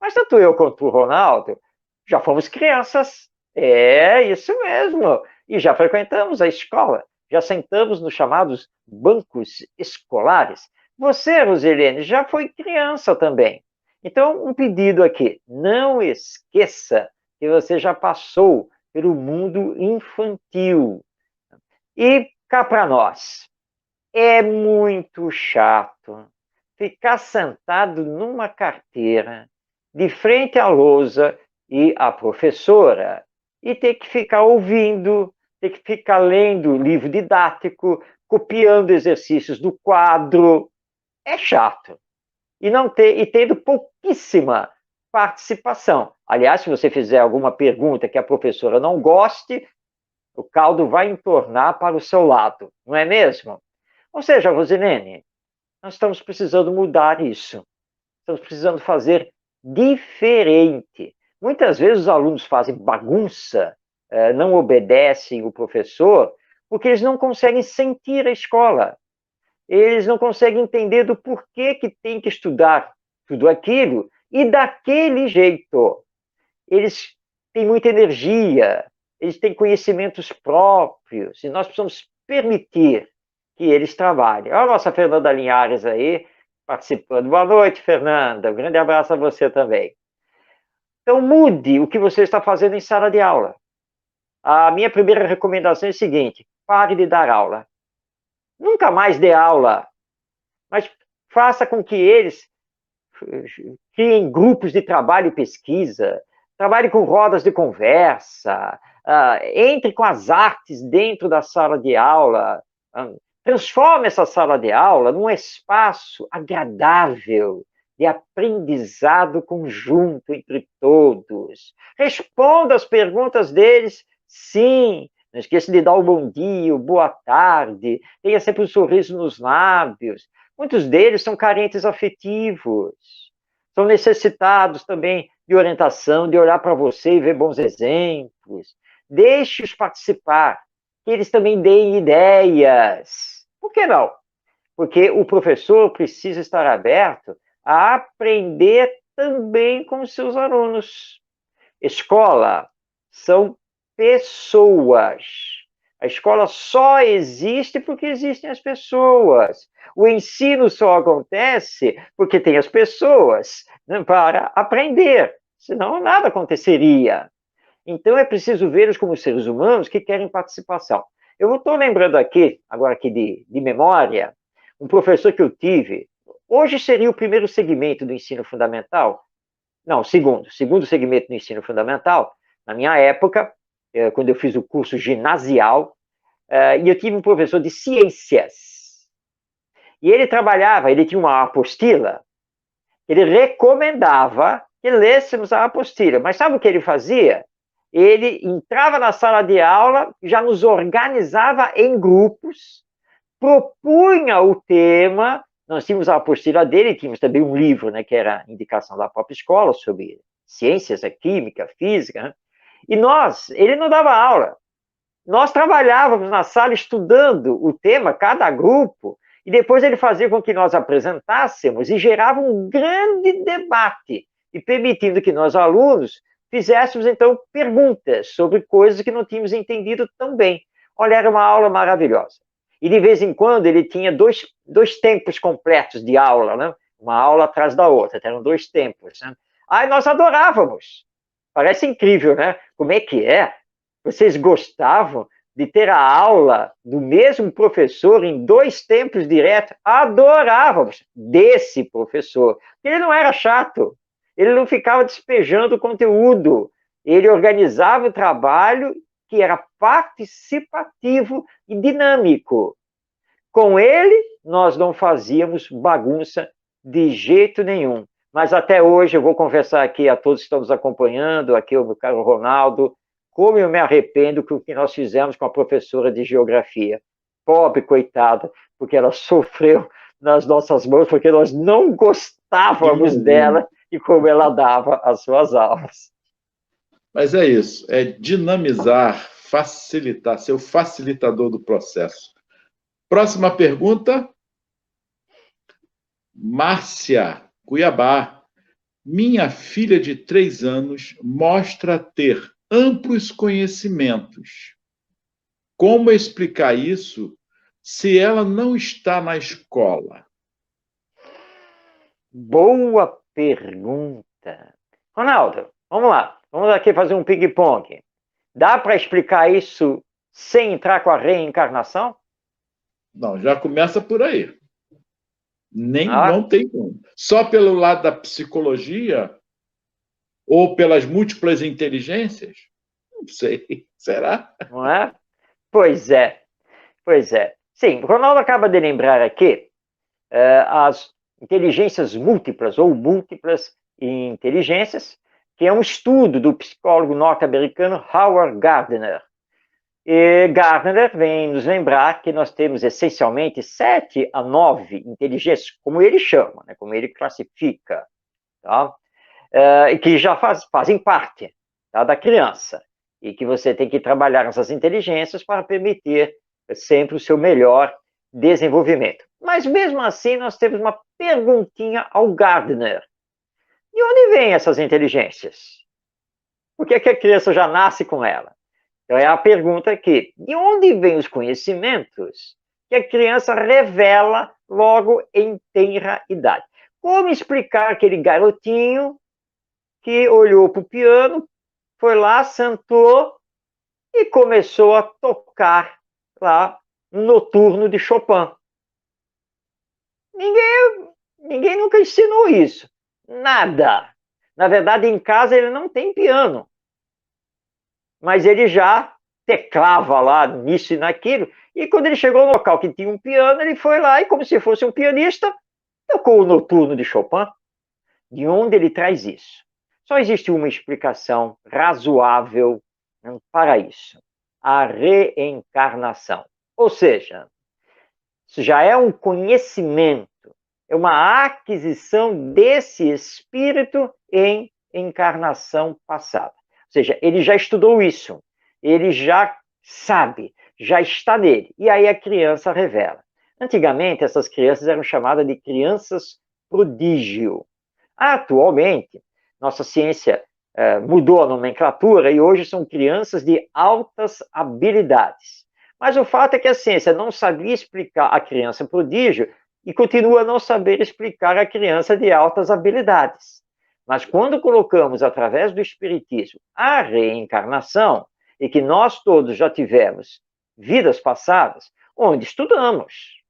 Mas tanto eu quanto o Ronaldo já fomos crianças. É isso mesmo. E já frequentamos a escola. Já sentamos nos chamados bancos escolares. Você, Rosilene, já foi criança também. Então, um pedido aqui. Não esqueça que você já passou pelo mundo infantil. E cá para nós. É muito chato ficar sentado numa carteira, de frente à lousa e à professora, e ter que ficar ouvindo, ter que ficar lendo livro didático, copiando exercícios do quadro. É chato. E tendo pouquíssima participação. Aliás, se você fizer alguma pergunta que a professora não goste, o caldo vai entornar para o seu lado, não é mesmo? Ou seja, Rosilene, nós estamos precisando mudar isso. Estamos precisando fazer diferente. Muitas vezes os alunos fazem bagunça, não obedecem o professor, porque eles não conseguem sentir a escola. Eles não conseguem entender do porquê que tem que estudar tudo aquilo e daquele jeito. Eles têm muita energia, eles têm conhecimentos próprios, e nós precisamos permitir que eles trabalhem. Olha a nossa Fernanda Linhares aí, participando. Boa noite, Fernanda. Um grande abraço a você também. Então, mude o que você está fazendo em sala de aula. A minha primeira recomendação é a seguinte: pare de dar aula. Nunca mais dê aula, mas faça com que eles criem grupos de trabalho e pesquisa, trabalhe com rodas de conversa, entre com as artes dentro da sala de aula, transforme essa sala de aula num espaço agradável de aprendizado conjunto entre todos. Responda as perguntas deles, sim. Não esqueça de dar o bom dia, o boa tarde, tenha sempre um sorriso nos lábios. Muitos deles são carentes afetivos, são necessitados também de orientação, de olhar para você e ver bons exemplos. Deixe-os participar, que eles também deem ideias. Por que não? Porque o professor precisa estar aberto a aprender também com os seus alunos. Escola são pessoas. A escola só existe porque existem as pessoas. O ensino só acontece porque tem as pessoas, né, para aprender. Senão nada aconteceria. Então é preciso vê-los como seres humanos que querem participação. Eu estou lembrando aqui, agora aqui de memória, um professor que eu tive. Hoje seria o primeiro segmento do ensino fundamental. Não, segundo segmento do ensino fundamental. Na minha época, quando eu fiz o curso ginasial, e eu tive um professor de ciências. E ele trabalhava, ele tinha uma apostila, ele recomendava que lêssemos a apostila. Mas sabe o que ele fazia? Ele entrava na sala de aula, já nos organizava em grupos, propunha o tema. Nós tínhamos a apostila dele, tínhamos também um livro, né, que era a indicação da própria escola sobre ciências, química, física, né? E ele não dava aula. Nós trabalhávamos na sala estudando o tema, cada grupo, e depois ele fazia com que nós apresentássemos e gerava um grande debate, e permitindo que nós, alunos, fizéssemos, então, perguntas sobre coisas que não tínhamos entendido tão bem. Olha, era uma aula maravilhosa. E, de vez em quando, ele tinha dois tempos completos de aula, né? Uma aula atrás da outra, eram 2 tempos. Né? Aí nós adorávamos. Parece incrível, né? Como é que é? Vocês gostavam de ter a aula do mesmo professor em 2 tempos direto? Adorávamos desse professor. Ele não era chato, ele não ficava despejando conteúdo, ele organizava o trabalho que era participativo e dinâmico. Com ele, nós não fazíamos bagunça de jeito nenhum. Mas até hoje, eu vou confessar aqui a todos que estão nos acompanhando, aqui o meu caro Ronaldo, como eu me arrependo do que nós fizemos com a professora de geografia. Pobre, coitada, porque ela sofreu nas nossas mãos, porque nós não gostávamos dela e como ela dava as suas aulas. Mas é isso, é dinamizar, facilitar, ser o facilitador do processo. Próxima pergunta. Márcia, Cuiabá. Minha filha de 3 anos mostra ter amplos conhecimentos. Como explicar isso se ela não está na escola? Boa pergunta. Ronaldo, vamos lá. Vamos aqui fazer um ping-pong. Dá para explicar isso sem entrar com a reencarnação? Não, já começa por aí. Não tem como. Só pelo lado da psicologia ou pelas múltiplas inteligências? Não sei. Será? Não é? Pois é. Pois é. Sim, o Ronaldo acaba de lembrar aqui as inteligências múltiplas ou múltiplas e inteligências, que é um estudo do psicólogo norte-americano Howard Gardner. E Gardner vem nos lembrar que nós temos essencialmente 7 a 9 inteligências, como ele chama, né, como ele classifica, tá? E que já fazem parte, tá, da criança, e que você tem que trabalhar essas inteligências para permitir sempre o seu melhor desenvolvimento. Mas mesmo assim, nós temos uma perguntinha ao Gardner. De onde vêm essas inteligências? Por que a criança já nasce com ela? Então é a pergunta aqui. De onde vêm os conhecimentos que a criança revela logo em tenra idade? Como explicar aquele garotinho que olhou para o piano, foi lá, sentou e começou a tocar lá um noturno de Chopin? Ninguém nunca ensinou isso. Nada. Na verdade, em casa ele não tem piano. Mas ele já teclava lá nisso e naquilo. E quando ele chegou no local que tinha um piano, ele foi lá e, como se fosse um pianista, tocou o noturno de Chopin. De onde ele traz isso? Só existe uma explicação razoável para isso: a reencarnação. Ou seja, isso já é um conhecimento, é uma aquisição desse espírito em encarnação passada. Ou seja, ele já estudou isso, ele já sabe, já está nele. E aí a criança revela. Antigamente, essas crianças eram chamadas de crianças prodígio. Atualmente, nossa ciência mudou a nomenclatura e hoje são crianças de altas habilidades. Mas o fato é que a ciência não sabia explicar a criança prodígio e continua a não saber explicar a criança de altas habilidades. Mas quando colocamos, através do Espiritismo, a reencarnação, e que nós todos já tivemos vidas passadas, onde estudamos,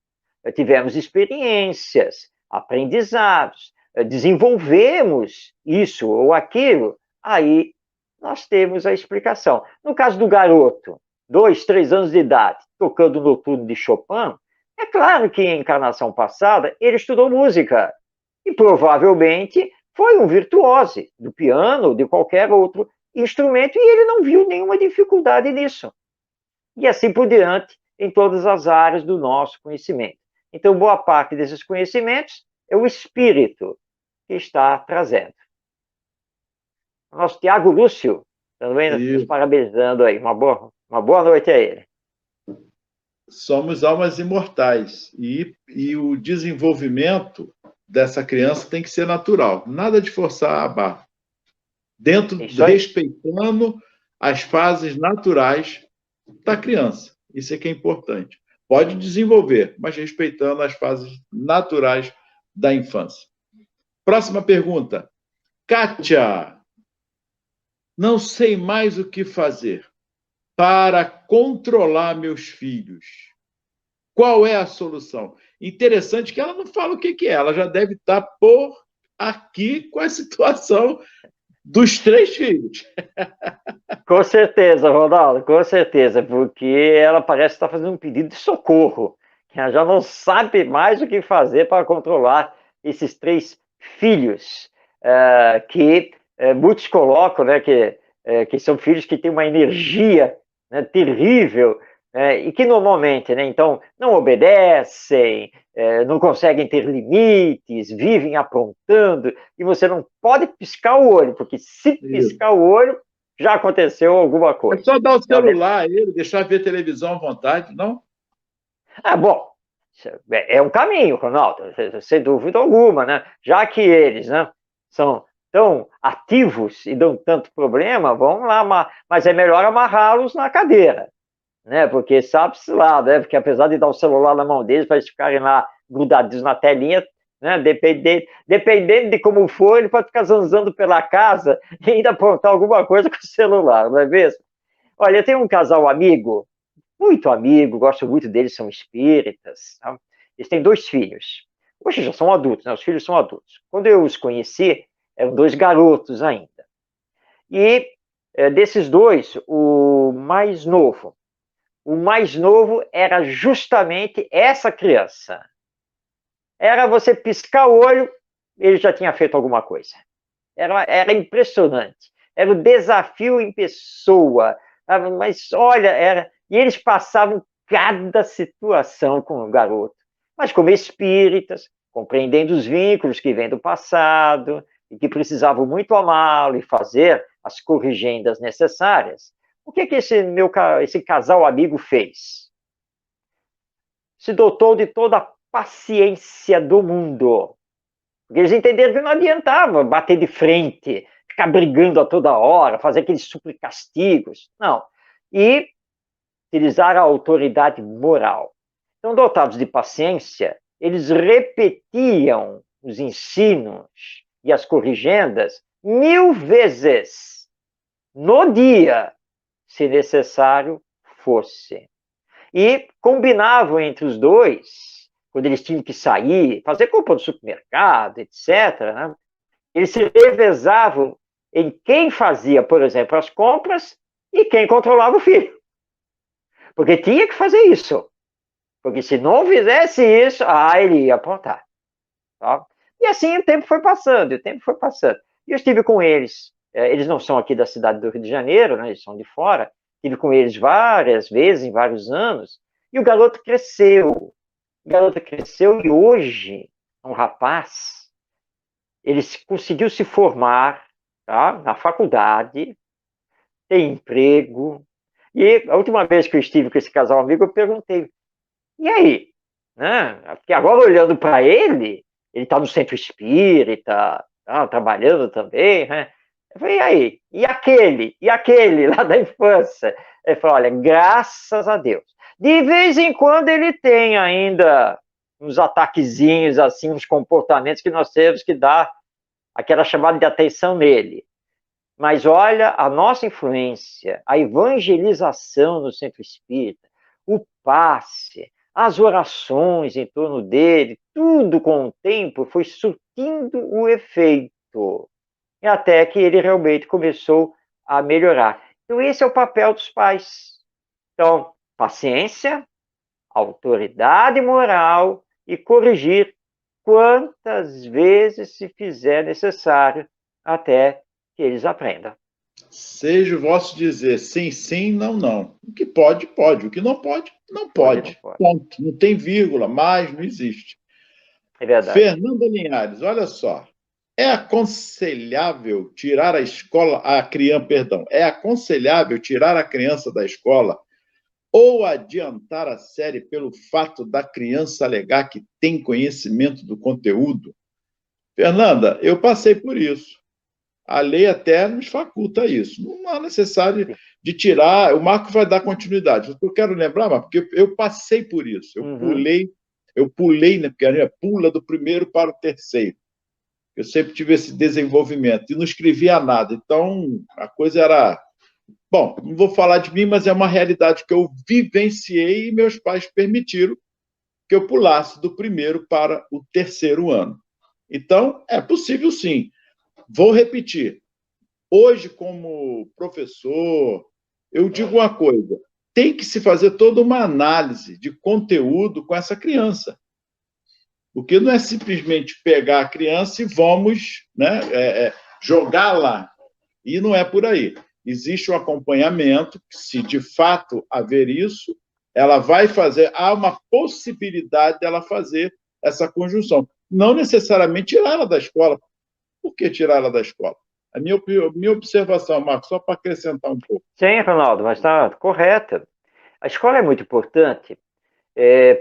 tivemos experiências, aprendizados, desenvolvemos isso ou aquilo, aí nós temos a explicação. No caso do garoto, 2, 3 anos de idade, tocando o noturno de Chopin, é claro que em encarnação passada ele estudou música e provavelmente foi um virtuoso do piano, de qualquer outro instrumento, e ele não viu nenhuma dificuldade nisso. E assim por diante, em todas as áreas do nosso conhecimento. Então, boa parte desses conhecimentos é o espírito que está trazendo. O nosso Tiago Lúcio também nos parabenizando aí. Uma boa noite a ele. Somos almas imortais e o desenvolvimento dessa criança tem que ser natural. Nada de forçar a barra. Respeitando as fases naturais da criança. Isso é que é importante. Pode desenvolver, mas respeitando as fases naturais da infância. Próxima pergunta. Kátia, não sei mais o que fazer para controlar meus filhos. Qual é a solução? Interessante que ela não fala o que é. Ela já deve estar por aqui com a situação dos 3 filhos. Com certeza, Ronaldo, com certeza, porque ela parece estar fazendo um pedido de socorro. Ela já não sabe mais o que fazer para controlar esses 3 filhos, que muitos colocam, né, que são filhos que têm uma energia, né, terrível, e que normalmente, né, então, não obedecem, não conseguem ter limites, vivem aprontando, e você não pode piscar o olho, porque se piscar o olho, já aconteceu alguma coisa. É só dar o celular a ele, deixar ver televisão à vontade, não? Bom, é um caminho, Ronaldo, sem dúvida alguma, né? Já que eles, né, são tão ativos e dão tanto problema, vamos lá, mas é melhor amarrá-los na cadeira, né? Porque sabe-se lá, né? Porque apesar de dar o celular na mão deles, para eles ficarem lá grudados na telinha, né? Dependendo de como for, ele pode ficar zanzando pela casa e ainda aprontar alguma coisa com o celular, não é mesmo? Olha, eu tenho um casal amigo, muito amigo, gosto muito deles, são espíritas, tá? Eles têm 2 filhos. Hoje já são adultos, né? Os filhos são adultos. Quando eu os conheci, eram 2 garotos ainda. E desses 2, o mais novo era justamente essa criança. Era você piscar o olho, ele já tinha feito alguma coisa. Era impressionante. Era o desafio em pessoa. Sabe? Mas, olha, e eles passavam cada situação com o garoto. Mas como espíritas, compreendendo os vínculos que vêm do passado e que precisavam muito amá-lo e fazer as corrigendas necessárias, o que esse casal amigo fez? Se dotou de toda a paciência do mundo. Porque eles entenderam que não adiantava bater de frente, ficar brigando a toda hora, fazer aqueles suplicastigos. Não. E utilizar a autoridade moral. Então, dotados de paciência, eles repetiam os ensinos e as corrigendas 1000 vezes no dia, se necessário fosse. E combinavam entre os dois, quando eles tinham que sair, fazer compra no supermercado, etc., né? Eles se revezavam em quem fazia, por exemplo, as compras e quem controlava o filho. Porque tinha que fazer isso. Porque se não fizesse isso, ele ia aprontar. Tá? E assim o tempo foi passando, E eu estive com eles. Eles não são aqui da cidade do Rio de Janeiro, né? Eles são de fora. Estive com eles várias vezes, em vários anos. E o garoto cresceu. E hoje, um rapaz, ele conseguiu se formar, tá? Na faculdade, tem emprego. E a última vez que eu estive com esse casal amigo, eu perguntei, e aí? Né? Porque agora, olhando para ele está no centro espírita, trabalhando também, né? Eu falei, e aí? E aquele lá da infância? Ele falou, olha, graças a Deus. De vez em quando ele tem ainda uns ataquezinhos, assim, uns comportamentos que nós temos que dar aquela chamada de atenção nele. Mas olha, a nossa influência, a evangelização no centro espírita, o passe, as orações em torno dele, tudo com o tempo foi surtindo o efeito. E até que ele realmente começou a melhorar. Então, esse é o papel dos pais. Então, paciência, autoridade moral e corrigir quantas vezes se fizer necessário até que eles aprendam. Seja o vosso dizer sim, sim, não, não. O que pode, pode. O que não pode, não pode. Ponto. Não tem vírgula, mais não existe. É verdade. Fernanda Linhares, olha só. É aconselhável tirar a criança da escola ou adiantar a série pelo fato da criança alegar que tem conhecimento do conteúdo? Fernanda, eu passei por isso. A lei até nos faculta isso. Não há necessidade de tirar. O Marco vai dar continuidade. Eu quero lembrar, mas porque eu passei por isso. Eu pulei, né? Porque a gente pula do primeiro para o terceiro. Eu sempre tive esse desenvolvimento e não escrevia nada. Então, a coisa era... Bom, não vou falar de mim, mas é uma realidade que eu vivenciei e meus pais permitiram que eu pulasse do primeiro para o terceiro ano. Então, é possível sim. Vou repetir. Hoje, como professor, eu digo uma coisa: tem que se fazer toda uma análise de conteúdo com essa criança. Porque não é simplesmente pegar a criança e vamos, né, jogá-la. E não é por aí. Existe um acompanhamento, que, se de fato haver isso, ela vai fazer, há uma possibilidade dela fazer essa conjunção. Não necessariamente tirar ela da escola. Por que tirar ela da escola? A minha observação, Marcos, só para acrescentar um pouco. Sim, Ronaldo, mas está correta. A escola é muito importante,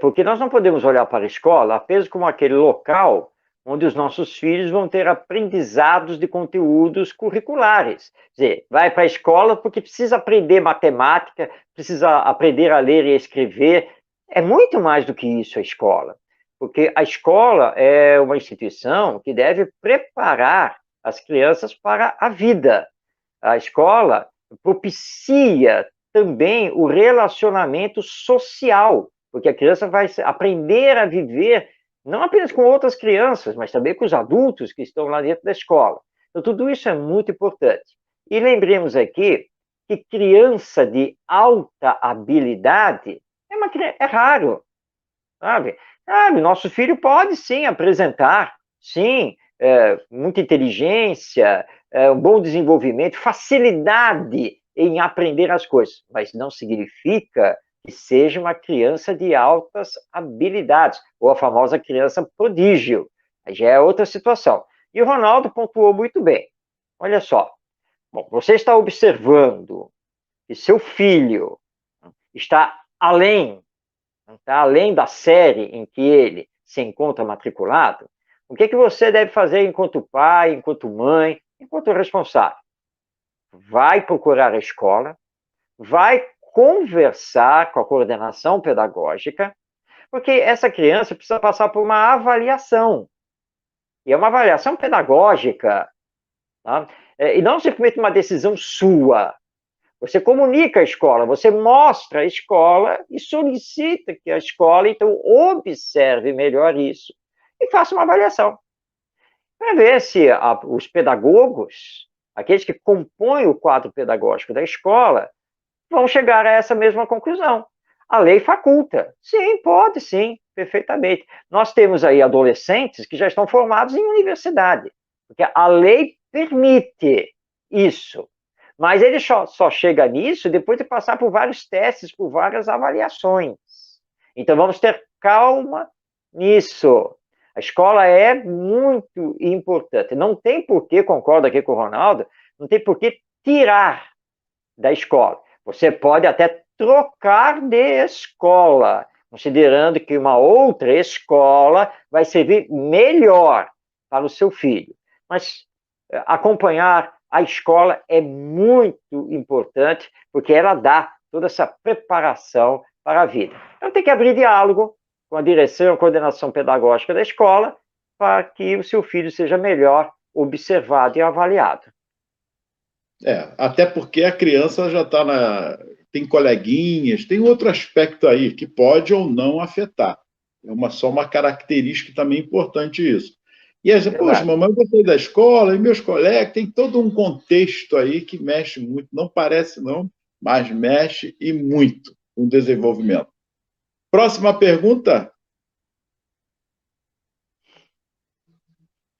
porque nós não podemos olhar para a escola apenas como aquele local onde os nossos filhos vão ter aprendizados de conteúdos curriculares. Quer dizer, vai para a escola porque precisa aprender matemática, precisa aprender a ler e a escrever. É muito mais do que isso a escola, porque a escola é uma instituição que deve preparar as crianças para a vida. A escola propicia também o relacionamento social, porque a criança vai aprender a viver não apenas com outras crianças, mas também com os adultos que estão lá dentro da escola. Então, tudo isso é muito importante. E lembremos aqui que criança de alta habilidade é raro, sabe? Nosso filho pode, sim, apresentar, sim, muita inteligência, um bom desenvolvimento, facilidade em aprender as coisas, mas não significa que seja uma criança de altas habilidades, ou a famosa criança prodígio. Aí já é outra situação. E o Ronaldo pontuou muito bem. Olha só, bom, você está observando que seu filho está além da série em que ele se encontra matriculado, o que você deve fazer enquanto pai, enquanto mãe, enquanto responsável? Vai procurar a escola, vai conversar com a coordenação pedagógica, porque essa criança precisa passar por uma avaliação. E é uma avaliação pedagógica, tá? E não simplesmente uma decisão sua. Você comunica a escola, você mostra a escola e solicita que a escola, então, observe melhor isso e faça uma avaliação. Para ver se os pedagogos, aqueles que compõem o quadro pedagógico da escola, vão chegar a essa mesma conclusão. A lei faculta. Sim, pode sim, perfeitamente. Nós temos aí adolescentes que já estão formados em universidade, porque a lei permite isso. Mas ele só chega nisso depois de passar por vários testes, por várias avaliações. Então vamos ter calma nisso. A escola é muito importante. Não tem por que, concordo aqui com o Ronaldo, não tem por que tirar da escola. Você pode até trocar de escola, considerando que uma outra escola vai servir melhor para o seu filho. Mas acompanhar a escola é muito importante, porque ela dá toda essa preparação para a vida. Então tem que abrir diálogo com a direção, a coordenação pedagógica da escola, para que o seu filho seja melhor observado e avaliado. Até porque a criança já está tem coleguinhas, tem outro aspecto aí que pode ou não afetar. Só uma característica também importante isso. E aí, poxa, mamãe, eu gostei da escola, e meus colegas, tem todo um contexto aí que mexe muito, não parece não, mas mexe e muito com o desenvolvimento. Próxima pergunta.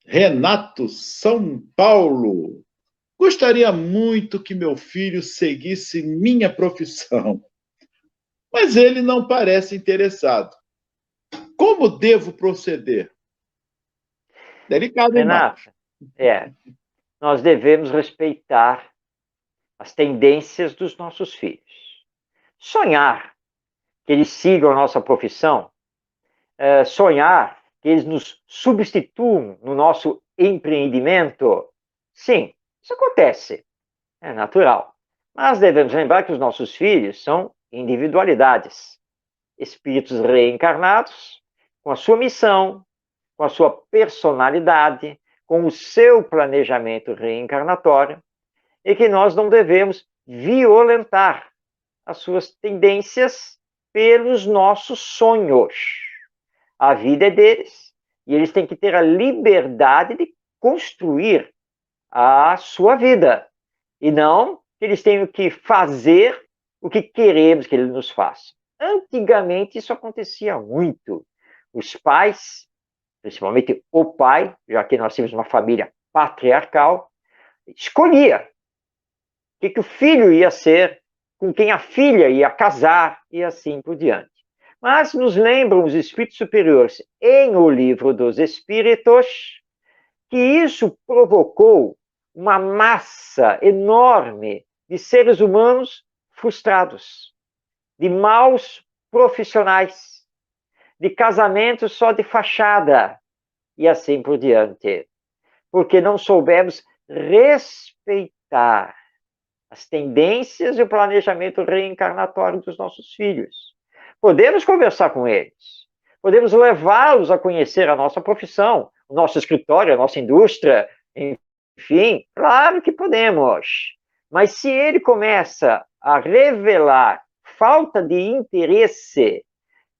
Renato, São Paulo. Gostaria muito que meu filho seguisse minha profissão, mas ele não parece interessado. Como devo proceder? Delicado, hein, Marcos? Renato, nós devemos respeitar as tendências dos nossos filhos. Sonhar que eles sigam a nossa profissão, sonhar que eles nos substituam no nosso empreendimento, sim, isso acontece, é natural. Mas devemos lembrar que os nossos filhos são individualidades, espíritos reencarnados, com a sua missão, com a sua personalidade, com o seu planejamento reencarnatório, e que nós não devemos violentar as suas tendências pelos nossos sonhos. A vida é deles, e eles têm que ter a liberdade de construir a sua vida, e não que eles tenham que fazer o que queremos que eles nos façam. Antigamente isso acontecia muito. Os pais, principalmente o pai, já que nós temos uma família patriarcal, escolhia o que o filho ia ser, com quem a filha ia casar e assim por diante. Mas nos lembram os espíritos superiores em O Livro dos Espíritos que isso provocou uma massa enorme de seres humanos frustrados, de maus profissionais, de casamentos só de fachada e assim por diante, porque não soubemos respeitar as tendências e o planejamento reencarnatório dos nossos filhos. Podemos conversar com eles, podemos levá-los a conhecer a nossa profissão, o nosso escritório, a nossa indústria, enfim, claro que podemos. Mas se ele começa a revelar falta de interesse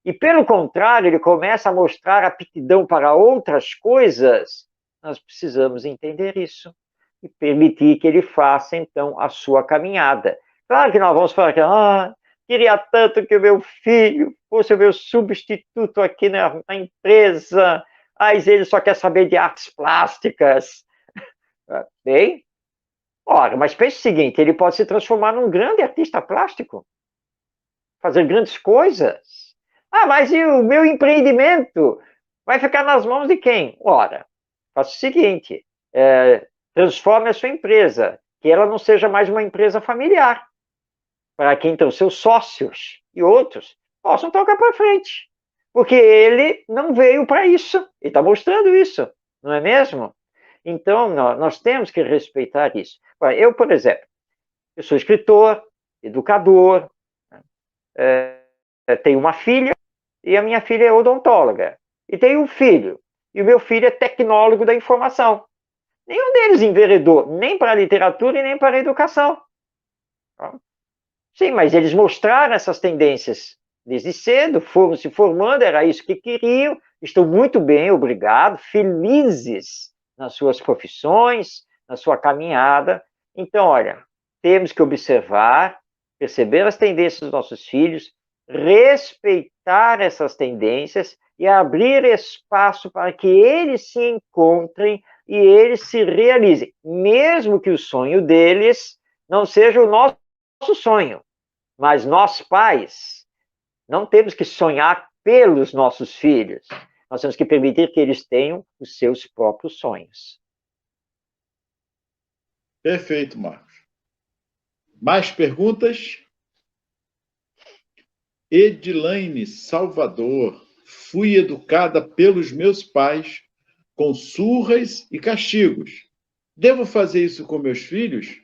e, pelo contrário, ele começa a mostrar aptidão para outras coisas, nós precisamos entender isso e permitir que ele faça, então, a sua caminhada. Claro que nós vamos falar que queria tanto que o meu filho fosse o meu substituto aqui na empresa, Mas ele só quer saber de artes plásticas. Bem, ora, mas pense o seguinte, ele pode se transformar num grande artista plástico, fazer grandes coisas. Ah, mas e o meu empreendimento? Vai ficar nas mãos de quem? Ora, faça o seguinte, transforme a sua empresa, que ela não seja mais uma empresa familiar, para que então seus sócios e outros possam tocar para frente. Porque ele não veio para isso, ele está mostrando isso, não é mesmo? Então, nós temos que respeitar isso. Eu, por exemplo, eu sou escritor, educador, tenho uma filha, e a minha filha é odontóloga. E tenho um filho, e o meu filho é tecnólogo da informação. Nenhum deles enveredou, nem para a literatura e nem para a educação. Sim, mas eles mostraram essas tendências desde cedo, foram se formando, era isso que queriam, estão muito bem, obrigado, felizes nas suas profissões, na sua caminhada. Então, olha, temos que observar, perceber as tendências dos nossos filhos, respeitar essas tendências e abrir espaço para que eles se encontrem e eles se realizem, mesmo que o sonho deles não seja o nosso sonho. Mas nós, pais, não temos que sonhar pelos nossos filhos. Nós temos que permitir que eles tenham os seus próprios sonhos. Perfeito, Marcos. Mais perguntas? Edilaine Salvador. Fui educada pelos meus pais com surras e castigos. Devo fazer isso com meus filhos?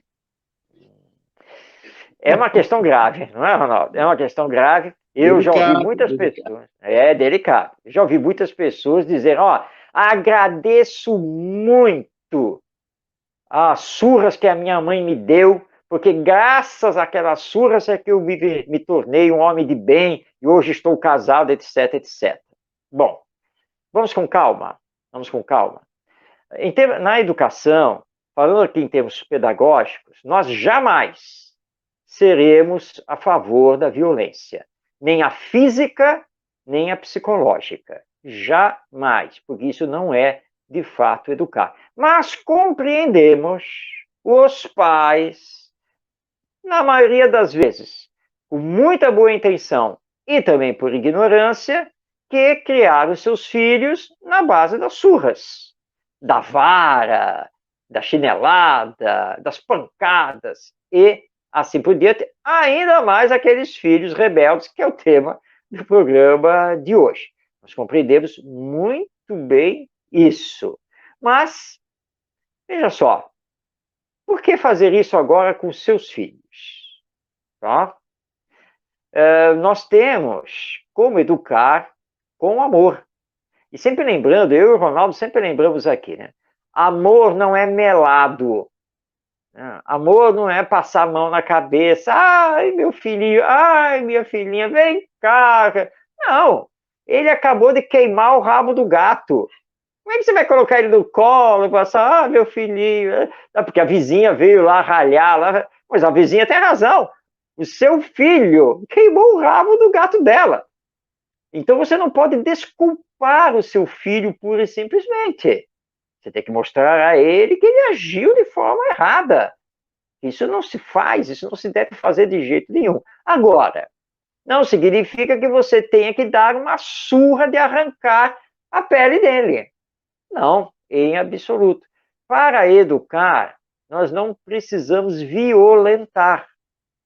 É uma questão grave, não é, Ronaldo? É uma questão grave. Eu já ouvi muitas pessoas. É delicado. Já ouvi muitas pessoas dizer: ó, agradeço muito as surras que a minha mãe me deu, porque graças àquelas surras é que eu me tornei um homem de bem e hoje estou casado, etc, etc. Bom, vamos com calma. Vamos com calma. Na educação, falando aqui em termos pedagógicos, nós jamais seremos a favor da violência, nem a física, nem a psicológica. Jamais, porque isso não é, de fato, educar. Mas compreendemos os pais, na maioria das vezes, com muita boa intenção e também por ignorância, que criaram seus filhos na base das surras, da vara, da chinelada, das pancadas e assim por diante, ainda mais aqueles filhos rebeldes, que é o tema do programa de hoje. Nós compreendemos muito bem isso. Mas, veja só, por que fazer isso agora com seus filhos? Tá? Nós temos como educar com amor. E sempre lembrando, eu e o Ronaldo sempre lembramos aqui, né? Amor não é melado. Amor não é passar a mão na cabeça. Ai, meu filhinho, ai, minha filhinha, vem cá. Não, ele acabou de queimar o rabo do gato. Como é que você vai colocar ele no colo e passar, meu filhinho? Porque a vizinha veio lá ralhar, lá. Mas a vizinha tem razão. O seu filho queimou o rabo do gato dela. Então você não pode desculpar o seu filho pura e simplesmente. Você tem que mostrar a ele que ele agiu de forma errada. Isso não se faz, isso não se deve fazer de jeito nenhum. Agora, não significa que você tenha que dar uma surra de arrancar a pele dele. Não, em absoluto. Para educar, nós não precisamos violentar.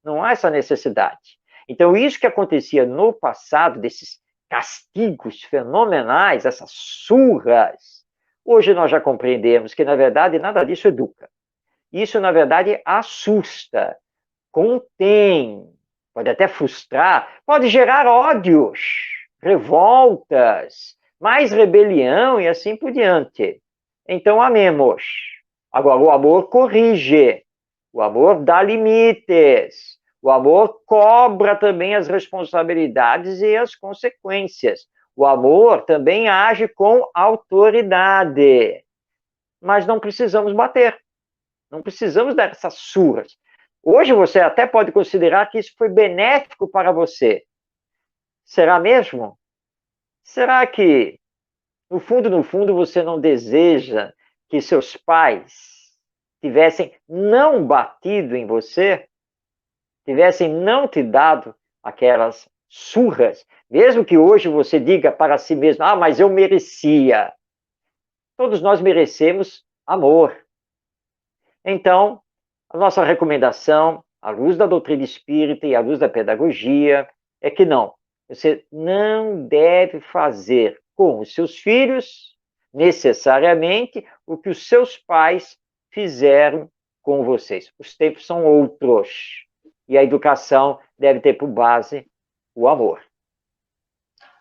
Não há essa necessidade. Então, isso que acontecia no passado, desses castigos fenomenais, essas surras, hoje nós já compreendemos que, na verdade, nada disso educa. Isso, na verdade, assusta, contém, pode até frustrar, pode gerar ódios, revoltas, mais rebelião e assim por diante. Então, amemos. Agora, o amor corrige, o amor dá limites, o amor cobra também as responsabilidades e as consequências. O amor também age com autoridade. Mas não precisamos bater. Não precisamos dar essas surras. Hoje você até pode considerar que isso foi benéfico para você. Será mesmo? Será que no fundo, você não deseja que seus pais tivessem não batido em você, tivessem não te dado aquelas surras, mesmo que hoje você diga para si mesmo, ah, mas eu merecia. Todos nós merecemos amor. Então, a nossa recomendação, à luz da doutrina espírita e à luz da pedagogia, é que não, você não deve fazer com os seus filhos, necessariamente, o que os seus pais fizeram com vocês. Os tempos são outros. E a educação deve ter por base o amor.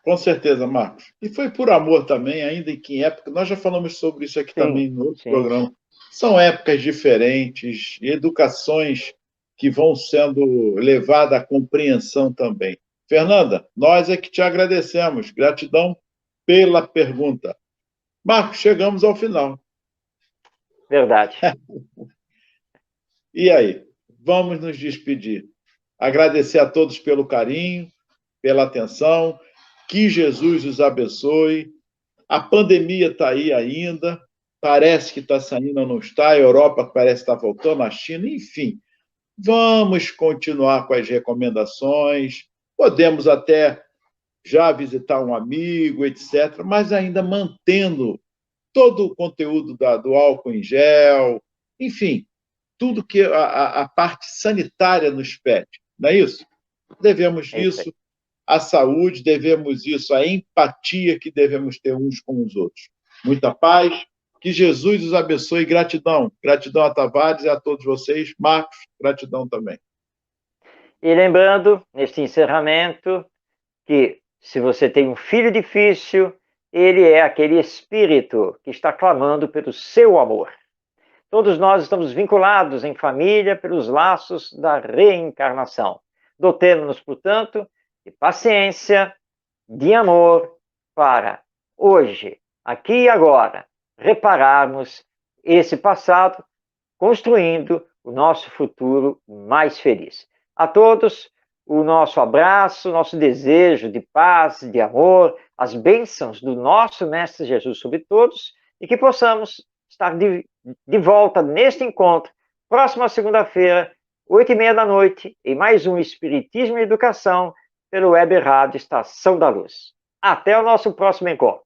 Com certeza, Marcos. E foi por amor também, ainda em que época, nós já falamos sobre isso aqui Sim, também no outro sim. programa. São épocas diferentes, educações que vão sendo levadas à compreensão também. Fernanda, nós é que te agradecemos. Gratidão pela pergunta. Marcos, chegamos ao final. Verdade. E aí? Vamos nos despedir. Agradecer a todos pelo carinho, pela atenção. Que Jesus os abençoe. A pandemia está aí ainda. Parece que está saindo, ou não está. A Europa parece estar voltando, a China, enfim. Vamos continuar com as recomendações. Podemos até já visitar um amigo, etc., mas ainda mantendo todo o conteúdo do álcool em gel, enfim, tudo que a parte sanitária nos pede. Não é isso? Devemos isso à saúde, devemos isso à empatia que devemos ter uns com os outros. Muita paz, que Jesus os abençoe. Gratidão. Gratidão a Tavares e a todos vocês. Marcos, gratidão também. E lembrando, neste encerramento, que se você tem um filho difícil, ele é aquele espírito que está clamando pelo seu amor. Todos nós estamos vinculados em família pelos laços da reencarnação. Dotemos-nos, portanto, de paciência, de amor, para hoje, aqui e agora, repararmos esse passado, construindo o nosso futuro mais feliz. A todos, o nosso abraço, nosso desejo de paz, de amor, as bênçãos do nosso Mestre Jesus sobre todos, e que possamos estar de volta neste encontro, próxima segunda-feira, 8h30 da noite, em mais um Espiritismo e Educação, pelo Web Rádio Estação da Luz. Até o nosso próximo encontro.